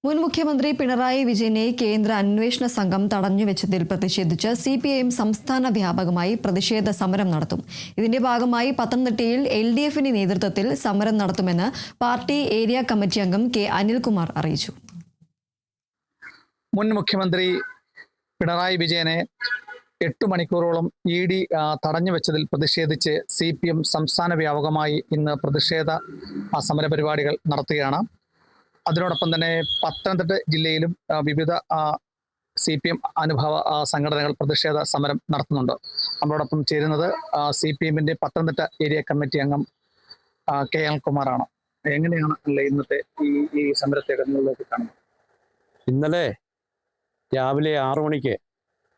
മുൻ മുഖ്യമന്ത്രി പിണറായി വിജയനെ കേന്ദ്ര അന്വേഷണ സംഘം തടഞ്ഞുവെച്ചതിൽ പ്രതിഷേധിച്ച് CPIM സംസ്ഥാന വ്യാപകമായി പ്രതിഷേധ സമരം നടത്തും. ഇതിന്റെ ഭാഗമായി പത്തനംതിട്ടയിൽ LDF-ന്റെ നേതൃത്വത്തിൽ സമരം നടത്തുമെന്ന് പാർട്ടി ഏരിയ കമ്മിറ്റി അംഗം K. അനിൽകുമാർ അറിയിച്ചു. മുൻ മുഖ്യമന്ത്രി പിണറായി വിജയനെ 8 മണിക്കൂറോളം ED തടഞ്ഞുവെച്ചതിൽ പ്രതിഷേധിച്ച് CPM സംസ്ഥാന വ്യാപകമായി ഇന്ന് പ്രതിഷേധ സമരപരിപാടികൾ നടത്തുകയാണ്. അതിനോടൊപ്പം തന്നെ പത്തനംതിട്ട ജില്ലയിലും വിവിധ CPM അനുഭവ സംഘടനകൾ പ്രതിഷേധ സമരം നടത്തുന്നുണ്ട്. നമ്മളോടൊപ്പം ചേരുന്നത് CPM-ന്റെ പത്തനംതിട്ട ഏരിയ കമ്മിറ്റി അംഗം K. അനിൽകുമാറാണ്. എങ്ങനെയാണ് ഇന്നത്തെ ഈ സമരത്തെ നിങ്ങളിലേക്ക് കാണുന്നത്? ഇന്നലെ രാവിലെ 6 മണിക്ക്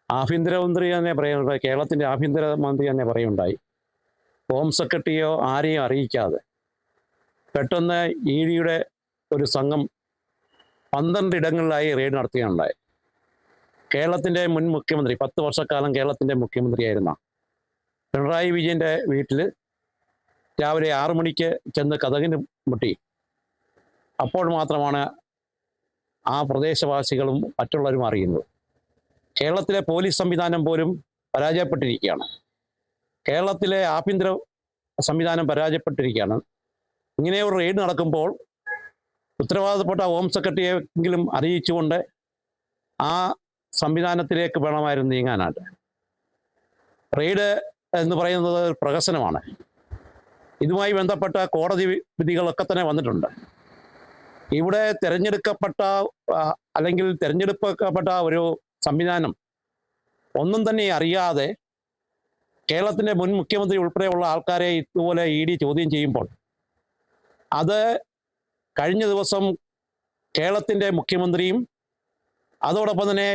ആഭ്യന്തരമന്ത്രി തന്നെ പറയുന്നുണ്ടായി, കേരളത്തിൻ്റെ ആഭ്യന്തരമന്ത്രി തന്നെ പറയുണ്ടായി, ഹോം സെക്രട്ടറിയോ ആരെയും അറിയിക്കാതെ പെട്ടെന്ന് ED-യുടെ ഒരു സംഘം 12 ഇടങ്ങളിലായി റെയ്ഡ് നടത്തുകയുണ്ടായി. കേരളത്തിൻ്റെ മുൻ മുഖ്യമന്ത്രി 10 വർഷക്കാലം കേരളത്തിൻ്റെ മുഖ്യമന്ത്രിയായിരുന്ന പിണറായി വിജയൻ്റെ വീട്ടിൽ രാവിലെ 6 മണിക്ക് ചെന്ന് കതകിന് മുട്ടി. അപ്പോൾ മാത്രമാണ് ആ പ്രദേശവാസികളും മറ്റുള്ളവരും അറിയുന്നത്. കേരളത്തിലെ പോലീസ് സംവിധാനം പോലും പരാജയപ്പെട്ടിരിക്കുകയാണ്. കേരളത്തിലെ ആഭ്യന്തര സംവിധാനം പരാജയപ്പെട്ടിരിക്കുകയാണ്. ഇങ്ങനെ ഒരു റെയ്ഡ് നടക്കുമ്പോൾ ഉത്തരവാദപ്പെട്ട ഹോം സെക്രട്ടറിയെങ്കിലും അറിയിച്ചുകൊണ്ട് ആ സംവിധാനത്തിലേക്ക് വേണമായിരുന്നു നീങ്ങാനായിട്ട്. റെയ്ഡ് എന്ന് പറയുന്നത് പ്രഹസനമാണ്. ഇതുമായി ബന്ധപ്പെട്ട കോടതി വിധികളൊക്കെ തന്നെ വന്നിട്ടുണ്ട്. ഇവിടെ തിരഞ്ഞെടുക്കപ്പെട്ട അല്ലെങ്കിൽ തിരഞ്ഞെടുക്കപ്പെട്ട ഒരു സംവിധാനം ഒന്നും തന്നെ അറിയാതെ കേരളത്തിൻ്റെ മുൻ മുഖ്യമന്ത്രി ഉൾപ്പെടെയുള്ള ആൾക്കാരെ ഇതുപോലെ ED ചോദ്യം ചെയ്യുമ്പോൾ അത് കഴിഞ്ഞ ദിവസം കേരളത്തിൻ്റെ മുഖ്യമന്ത്രിയും അതോടൊപ്പം തന്നെ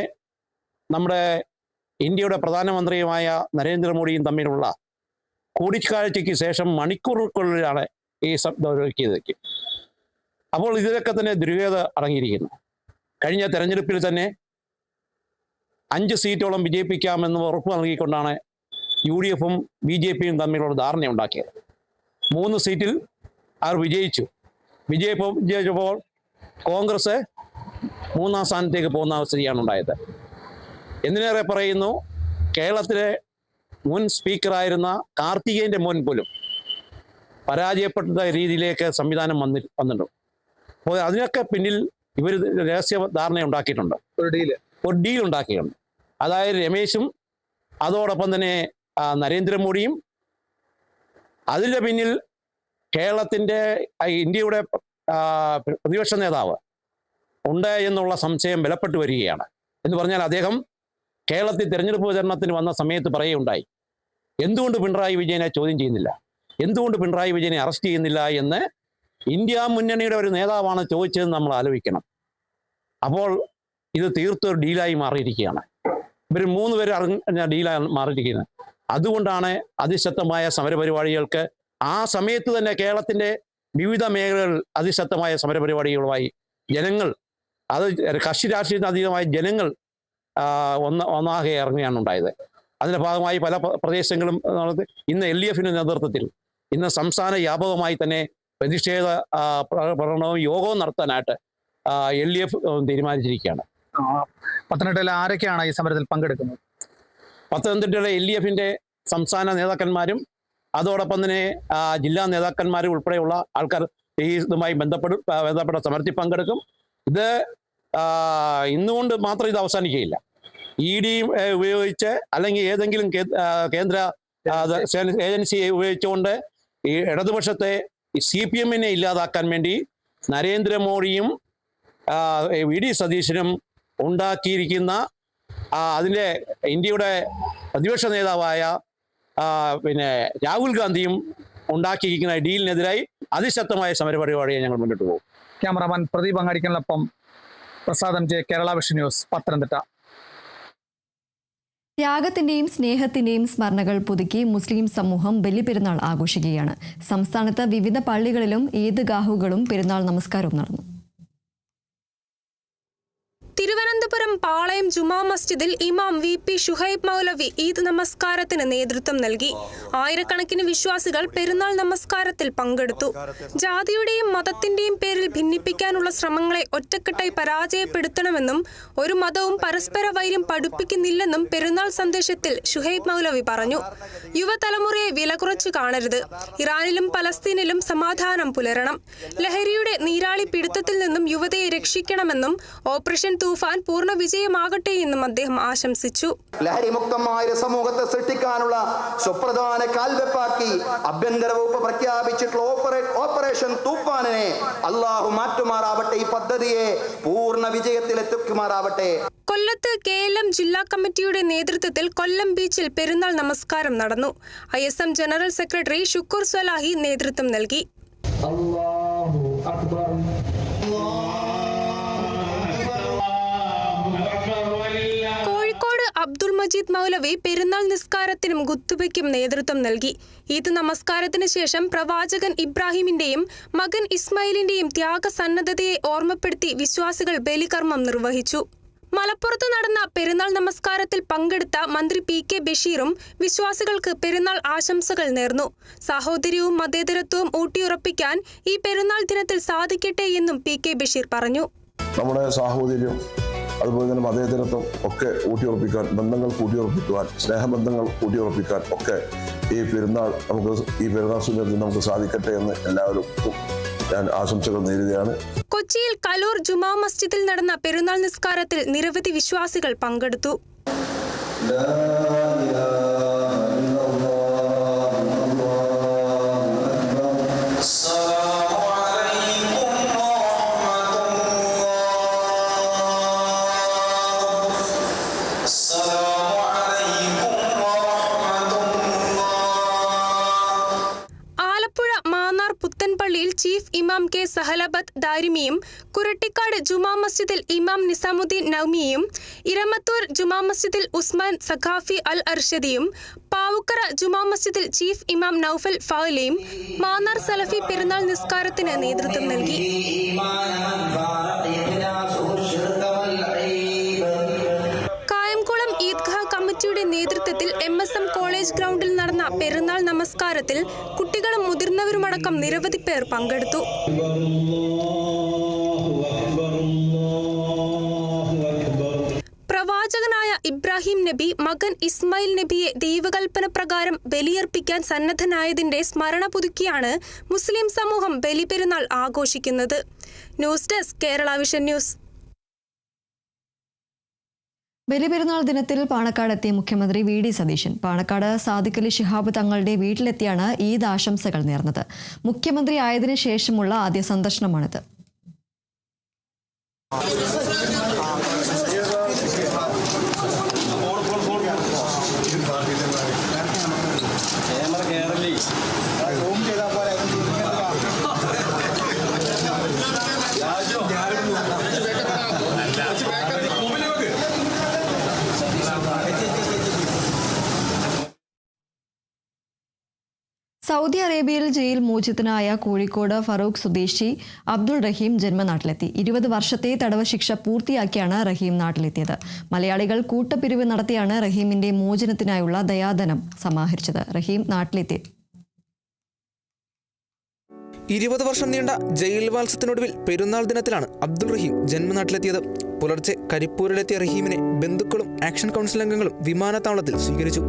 നമ്മുടെ ഇന്ത്യയുടെ പ്രധാനമന്ത്രിയുമായ നരേന്ദ്രമോദിയും തമ്മിലുള്ള കൂടിക്കാഴ്ചയ്ക്ക് ശേഷം മണിക്കൂറുകൾക്കുള്ളിലാണ് ഈ ശബ്ദം ഒരുക്കിയതൊക്കെ. അപ്പോൾ ഇതിലൊക്കെ തന്നെ ദുരൂഹത അടങ്ങിയിരിക്കുന്നു. കഴിഞ്ഞ തെരഞ്ഞെടുപ്പിൽ തന്നെ 5 സീറ്റോളം വിജയിപ്പിക്കാമെന്ന് ഉറപ്പ് നൽകിക്കൊണ്ടാണ് UDF-ഉം BJP-യും തമ്മിലുള്ള ധാരണയുണ്ടാക്കിയത്. 3 സീറ്റിൽ അവർ വിജയിച്ചപ്പോൾ കോൺഗ്രസ് 3-ാം സ്ഥാനത്തേക്ക് പോകുന്ന സ്ഥിതിയാണ് ഉണ്ടായത്. എന്തിനേറെ പറയുന്നു, കേരളത്തിലെ മുൻ സ്പീക്കറായിരുന്ന കാർത്തികേയൻ്റെ മോൻ പോലും പരാജയപ്പെട്ട രീതിയിലേക്ക് സംവിധാനം വന്നിട്ടുണ്ട്. അപ്പോൾ അതിനൊക്കെ പിന്നിൽ ഇവർ രഹസ്യ ധാരണ ഉണ്ടാക്കിയിട്ടുണ്ട്, ഒരു ഡീൽ ഉണ്ടാക്കിയിട്ടുണ്ട്. അതായത് രമേശും അതോടൊപ്പം തന്നെ നരേന്ദ്രമോദിയും, അതിൻ്റെ പിന്നിൽ കേരളത്തിൻ്റെ ഇന്ത്യയുടെ പ്രതിപക്ഷ നേതാവ് ഉണ്ട് എന്നുള്ള സംശയം ബലപ്പെട്ടു വരികയാണ്. എന്ന് പറഞ്ഞാൽ അദ്ദേഹം കേരളത്തിൽ തെരഞ്ഞെടുപ്പ് പ്രചരണത്തിന് വന്ന സമയത്ത് പറയുകയുണ്ടായി, എന്തുകൊണ്ട് പിണറായി വിജയനെ ചോദ്യം ചെയ്യുന്നില്ല, എന്തുകൊണ്ട് പിണറായി വിജയനെ അറസ്റ്റ് ചെയ്യുന്നില്ല എന്ന് ഇന്ത്യ മുന്നണിയുടെ ഒരു നേതാവാണ് ചോദിച്ചതെന്ന് നമ്മൾ ആലോചിക്കണം. അപ്പോൾ ഇത് തീർത്തൊരു ഡീലായി മാറിയിരിക്കുകയാണ്. ഇവർ 3 പേര് ഡീലായി മാറിയിരിക്കുന്നത്. അതുകൊണ്ടാണ് അതിശക്തമായ സമരപരിപാടികൾക്ക് ആ സമയത്ത് തന്നെ കേരളത്തിൻ്റെ വിവിധ മേഖലകളിൽ അതിശക്തമായ സമരപരിപാടികളുമായി ജനങ്ങൾ, അത് കക്ഷി രാഷ്ട്രീയത്തിന് അതീതമായ ജനങ്ങൾ ഒന്നാകെ ഇറങ്ങുകയാണ് ഉണ്ടായത്. അതിൻ്റെ ഭാഗമായി പല പ്രദേശങ്ങളും ഇന്ന് LDF-ന്റെ നേതൃത്വത്തിൽ ഇന്ന് സംസ്ഥാന വ്യാപകമായി തന്നെ പ്രതിഷേധ പ്രകടനവും യോഗവും നടത്താനായിട്ട് LDF തീരുമാനിച്ചിരിക്കുകയാണ്. പത്തനംതിട്ടയിൽ ആരൊക്കെയാണ് ഈ സമരത്തിൽ പങ്കെടുക്കുന്നത്? പത്തനംതിട്ടയിലെ LDF-ന്റെ സംസ്ഥാന നേതാക്കന്മാരും അതോടൊപ്പം തന്നെ ജില്ലാ നേതാക്കന്മാരും ഉൾപ്പെടെയുള്ള ആൾക്കാർ ഈ ഇതുമായി ബന്ധപ്പെട്ട സമരത്തിൽ പങ്കെടുക്കും. ഇത് ഇന്നുകൊണ്ട് മാത്രം ഇത് അവസാനിക്കുകയില്ല. ED ഉപയോഗിച്ച് അല്ലെങ്കിൽ ഏതെങ്കിലും കേന്ദ്ര ഏജൻസിയെ ഉപയോഗിച്ചുകൊണ്ട് ഈ ഇടതുപക്ഷത്തെ CPM-നെ ഇല്ലാതാക്കാൻ വേണ്ടി നരേന്ദ്രമോദിയും VD സതീശനും ഉണ്ടാക്കിയിരിക്കുന്ന അതിൻ്റെ ഇന്ത്യയുടെ പ്രതിപക്ഷ നേതാവായ രാഹുൽ ഗാന്ധിയും ഉണ്ടാക്കിയിരിക്കുന്ന ഡീലിനെതിരായി അതിശക്തമായ സമരപരിപാടിയെ ഞങ്ങൾ മുന്നോട്ട് പോകും. ക്യാമറാമാൻ പ്രദീപ് അങ്ങാടിക്കലിനൊപ്പം Prasadam J, Kerala vision news, Pathanamthitta. ത്യാഗത്തിന്റെയും സ്നേഹത്തിന്റെയും സ്മരണകൾ പുതുക്കി മുസ്ലിം സമൂഹം ബലിപെരുന്നാൾ ആഘോഷിക്കുകയാണ്. സംസ്ഥാനത്ത് വിവിധ പള്ളികളിലും ഈദ്ഗാഹുകളും പെരുന്നാൾ നമസ്കാരവും നടന്നു. തിരുവനന്തപുരം പാളയം ജുമാ മസ്ജിദിൽ ഇമാം VP ഷുഹൈബ് മൗലവി ഈദ് നമസ്കാരത്തിന് നേതൃത്വം നൽകി. ആയിരക്കണക്കിന് വിശ്വാസികൾ പെരുന്നാൾ നമസ്കാരത്തിൽ പങ്കെടുത്തു. ജാതിയുടെയും മതത്തിന്റെയും പേരിൽ ഭിന്നിപ്പിക്കാനുള്ള ശ്രമങ്ങളെ ഒറ്റക്കെട്ടായി പരാജയപ്പെടുത്തണമെന്നും ഒരു മതവും പരസ്പര വൈര്യം പഠിപ്പിക്കുന്നില്ലെന്നും പെരുന്നാൾ സന്ദേശത്തിൽ ഷുഹൈബ് മൗലവി പറഞ്ഞു. യുവതലമുറയെ വില കുറച്ചു കാണരുത്. ഇറാനിലും പലസ്തീനിലും സമാധാനം പുലരണം. ലഹരിയുടെ നീരാളി പിടുത്തത്തിൽ നിന്നും യുവതയെ രക്ഷിക്കണമെന്നും ഓപ്പറേഷൻ തൂഫാൻ പൂർണ്ണ വിജയമാകട്ടെ എന്നും അദ്ദേഹം ആശംസിച്ചു. ലഹരിമുക്തമായ സമൂഹത്തെ സൃഷ്ടിക്കാനുള്ള സുപ്രധാന കാൽവെപ്പാക്കി ആഭ്യന്തര വകുപ്പ് പ്രഖ്യാപിച്ചിട്ടുള്ള ഓപ്പറേഷൻ തൂഫാനിനെ അള്ളാഹു മാറ്റുമാറാവട്ടെ. ഈ പദ്ധതിയെ പൂർണ്ണ വിജയത്തിലെത്തിക്കുമാറാവട്ടെ. കൊല്ലത്ത് KLM ജില്ലാ കമ്മിറ്റിയുടെ നേതൃത്വത്തിൽ കൊല്ലം ബീച്ചിൽ പെരുന്നാൾ നമസ്കാരം നടന്നു. ISM ജനറൽ സെക്രട്ടറി ഷുക്കൂർ സ്വലാഹി നേതൃത്വം നൽകി. അല്ലാഹു അക്ബർ. കോഴിക്കോട് അബ്ദുൾ മജീദ് മൗലവി പെരുന്നാൾ നിസ്കാരത്തിനും ഗുത്തുബയ്ക്കും നേതൃത്വം നൽകി. ഈദ് നമസ്കാരത്തിന് ശേഷം പ്രവാചകൻ ഇബ്രാഹിമിന്റെയും മകൻ ഇസ്മായിലിന്റെയും ത്യാഗസന്നദ്ധതയെ ഓർമ്മപ്പെടുത്തി വിശ്വാസികൾ ബലികർമ്മം നിർവഹിച്ചു. മലപ്പുറത്ത് നടന്ന പെരുന്നാൾ നമസ്കാരത്തിൽ പങ്കെടുത്ത മന്ത്രി PK ബഷീറും വിശ്വാസികൾക്ക് പെരുന്നാൾ ആശംസകൾ നേർന്നു. സാഹോദര്യവും മതേതരത്വവും ഊട്ടിയുറപ്പിക്കാൻ ഈ പെരുന്നാൾ ദിനത്തിൽ സാധിക്കട്ടെ എന്നും PK ബഷീർ പറഞ്ഞു. നമ്മുടെ സാഹോദര്യം, അതുപോലെ തന്നെ മതേതരത്വം ഒക്കെ ഊട്ടിയുറപ്പിക്കാൻ, ബന്ധങ്ങൾ കൂട്ടിയുറപ്പിക്കുവാൻ, സ്നേഹബന്ധങ്ങൾ കൂട്ടിയുറപ്പിക്കാൻ ഒക്കെ ഈ പെരുന്നാൾ സുന്നത്തിൽ നമുക്ക് സാധിക്കട്ടെ എന്ന് എല്ലാവർക്കും ഞാൻ ആശംസകൾ നേരുകയാണ്. കൊച്ചിയിൽ കലൂർ ജുമാ മസ്ജിദിൽ നടന്ന പെരുന്നാൾ നിസ്കാരത്തിൽ നിരവധി വിശ്വാസികൾ പങ്കെടുത്തു. കെ സഹലബത്ത് ദാരിമിയും കുരട്ടിക്കാട് ജുമാ മസ്ജിദിൽ ഇമാം നിസാമുദ്ദീൻ നൗമിയും ഇരമത്തൂർ ജുമാ മസ്ജിദിൽ ഉസ്മാൻ സഖാഫി അൽ അർഷദിയും പാവുക്കര ജുമാ മസ്ജിദിൽ ചീഫ് ഇമാം നൌഫൽ ഫാലിയും മാന്നാർ സലഫി പെരുന്നാൾ നിസ്കാരത്തിന് നേതൃത്വം നൽകി. കായംകുളം ഈദ്ഗാഹ് കമ്മിറ്റിയുടെ നേതൃത്വത്തിൽ MSM കോളേജ് ഗ്രൗണ്ടിൽ നടന്ന പെരുന്നാൾ നമസ്കാരത്തിൽ കുട്ടികളും മുതിർന്നവരുമടക്കം നിരവധി പേർ പങ്കെടുത്തു. പ്രവാചകനായ ഇബ്രാഹിം നബി മകൻ ഇസ്മായിൽ നബിയെ ദൈവകൽപ്പന പ്രകാരം ബലിയർപ്പിക്കാൻ സന്നദ്ധനായതിന്റെ സ്മരണ പുതുക്കിയാണ് മുസ്ലിം സമൂഹം ബലിപെരുന്നാൾ ആഘോഷിക്കുന്നത്. News desk Kerala vision news. Baliperunnal ദിനത്തിൽ പാണക്കാട് എത്തിയ മുഖ്യമന്ത്രി VD സതീശൻ പാണക്കാട് സാദിഖ് അലി ശിഹാബ് തങ്ങളുടെ വീട്ടിലെത്തിയാണ് ഈദ് ആശംസകൾ നേർന്നത്. മുഖ്യമന്ത്രി ആയതിനു ശേഷമുള്ള ആദ്യ സന്ദർശനമാണിത്. സൗദി അറേബ്യയിൽ ജയിൽ മോചിതനായ കോഴിക്കോട് ഫറൂഖ് സ്വദേശി അബ്ദുൾ റഹീം ജന്മനാട്ടിലെത്തി. 20 വർഷത്തെ തടവ് ശിക്ഷ പൂർത്തിയാക്കിയാണ് റഹീം നാട്ടിലെത്തിയത്. മലയാളികൾ കൂട്ടപ്പിരിവ് നടത്തിയാണ് റഹീമിന്റെ മോചനത്തിനായുള്ള ദയാധനം സമാഹരിച്ചത്. റഹീം നാട്ടിലെത്തി 20 വർഷം നീണ്ട ജയിൽവാസത്തിനൊടുവിൽ പെരുന്നാൾ ദിനത്തിലാണ് അബ്ദുൾ റഹീം ജന്മനാട്ടിലെത്തിയത്. പുലർച്ചെ കരിപ്പൂരിലെത്തിയ റഹീമിനെ ബന്ധുക്കളും ആക്ഷൻ കൗൺസിൽ അംഗങ്ങളും വിമാനത്താവളത്തിൽ സ്വീകരിച്ചു.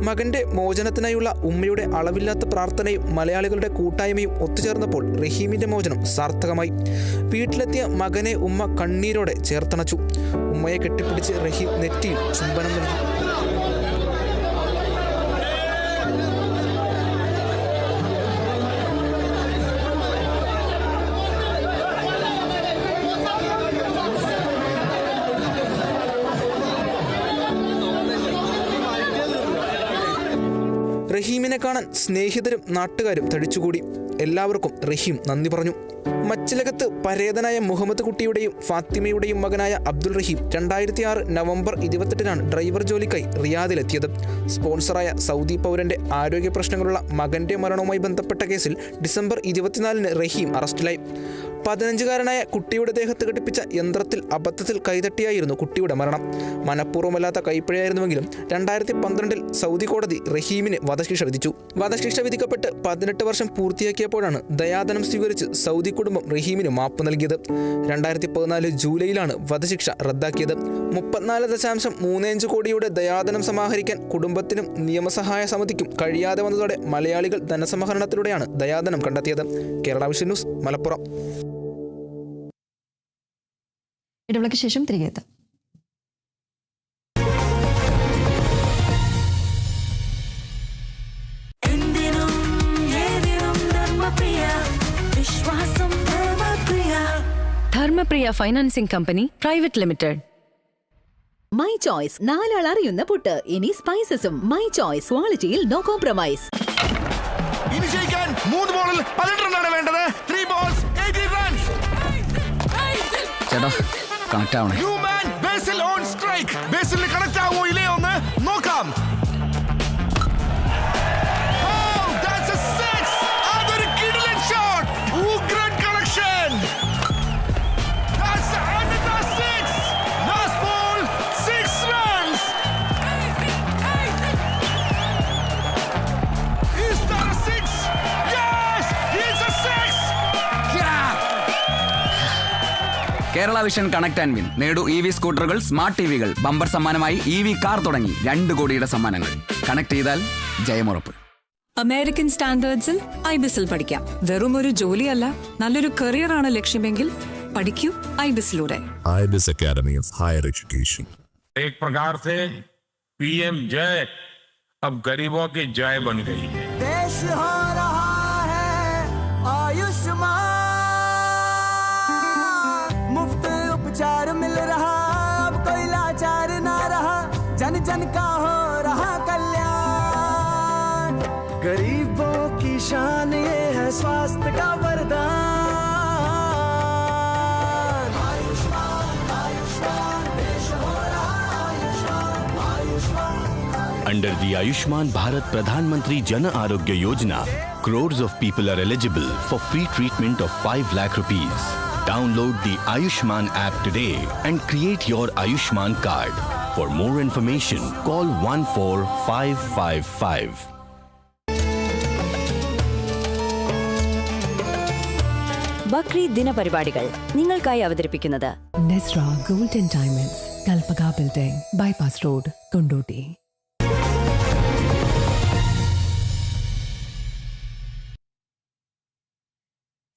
മകന്റെ മോചനത്തിനായുള്ള ഉമ്മയുടെ അളവില്ലാത്ത പ്രാർത്ഥനയും മലയാളികളുടെ കൂട്ടായ്മയും ഒത്തുചേർന്നപ്പോൾ റഹീമിന്റെ മോചനം സാർത്ഥകമായി. വീട്ടിലെത്തിയ മകനെ ഉമ്മ കണ്ണീരോടെ ചേർത്തണച്ചു. ഉമ്മയെ കെട്ടിപ്പിടിച്ച് റഹീം നെറ്റിയിൽ ചുംബനം നൽകി. റഹീമിനെ കാണാൻ സ്നേഹിതരും നാട്ടുകാരും തടിച്ചുകൂടി. എല്ലാവർക്കും റഹീം നന്ദി പറഞ്ഞു. മച്ചിലകത്ത് പരേതനായ മുഹമ്മദ് കുട്ടിയുടെയും ഫാത്തിമയുടെയും മകനായ അബ്ദുൾ റഹീം 2006 നവംബർ 28-നാണ് ഡ്രൈവർ ജോലിക്കായി റിയാദിലെത്തിയത്. സ്പോൺസറായ സൗദി പൗരന്റെ ആരോഗ്യ പ്രശ്നങ്ങളുള്ള മകന്റെ മരണവുമായി ബന്ധപ്പെട്ട കേസിൽ ഡിസംബർ 24-ന് റഹീം അറസ്റ്റിലായി. 15-കാരനായ കുട്ടിയുടെ ദേഹത്ത് ഘടിപ്പിച്ച യന്ത്രത്തിൽ അബദ്ധത്തിൽ കൈതട്ടിയായിരുന്നു കുട്ടിയുടെ മരണം. മനഃപൂർവ്വമല്ലാത്ത കൈപ്പിഴയായിരുന്നുവെങ്കിലും 2012-ൽ സൗദി കോടതി റഹീമിന് വധശിക്ഷ വിധിച്ചു. വധശിക്ഷ വിധിക്കപ്പെട്ട് 18 വർഷം പൂർത്തിയാക്കിയപ്പോഴാണ് ദയാധനം സ്വീകരിച്ച് സൗദി കുടുംബം റഹീമിന് മാപ്പ് നൽകിയത്. 2014 ജൂലൈയിലാണ് വധശിക്ഷ റദ്ദാക്കിയത്. 34.35 കോടിയുടെ ദയാധനം സമാഹരിക്കാൻ കുടുംബത്തിനും നിയമസഹായ സമിതിക്കും കഴിയാതെ വന്നതോടെ മലയാളികൾ ധനസമാഹരണത്തിലൂടെയാണ് ദയാധനം കണ്ടെത്തിയത്. Kerala vision news, Malappuram. ഇടവേളയ്ക്ക് ശേഷം തിരികെ എത്താം. Dharmapriya financing company private limited. My choice, 4 ആൾ അറിയുന്ന പുട്ട്. ഇനി സ്പൈസസും. മൈ ചോയ്സ്, ക്വാളിറ്റിയിൽ നോ കോംപ്രമൈസ്. ഇനി ജയിക്കാൻ 3 ബോളിൽ 18 റണ്ണാണ് വേണ്ടത്. 3 balls 18 runs. ചേട്ടാ കണക്ട് ആവണേ. Human Basil on strike. Basil connect ആവോ ഇല്ലയോ എന്ന് നോക്കാം. അതൊരു കിടിലൻ ഷോട്ട്. ഉഗ്രൻ collection. Last ball 6 runs. Is that a 6? Yes, it's a 6. Kerala vision connect and win. നേടൂ EV സ്കൂട്ടറുകൾ, സ്മാർട്ട് TVകൾ, ബമ്പർ സമ്മാനമായി EV കാർ തുടങ്ങി 2 കോടിയുടെ സമ്മാനങ്ങൾ. കണക്ട് ചെയ്താൽ ജയമുറപ്പ്. അമേരിക്കൻ സ്റ്റാൻഡേർഡ്സിൽ ഐബിസിൽ പഠിക്കാം. വെറും ഒരു ജോലിയല്ല, നല്ലൊരു കരിയർ ആണ് ലക്ഷ്യമെങ്കിൽ പഠിക്കൂ ഐബിസിലൂടെ. IBIS Academy of Higher Education. एक प्रकार से PM जय अब गरीबों की जय बन गई है. देश हो रहा है आयुष्मान, मुफ्त उपचार मिल रहा, अब कोई लाचार ना रहा, जन जन का हो रहा कल्याण. गरीबों की शान ये है स्वास्थ्य का वरदान. Under the Ayushman Bharat Pradhan Mantri Jan Arogya Yojana, crores of people are eligible for free treatment of 5 lakh rupees. Download the Ayushman app today and create your Ayushman card. For more information, call 14555. Bakrid ദിനപരിപാടികൾ നിങ്ങൾക്കായി അവതരിപ്പിക്കുന്നത് Nesra gold and diamonds, Kalpaka building, bypass road, Kondotty.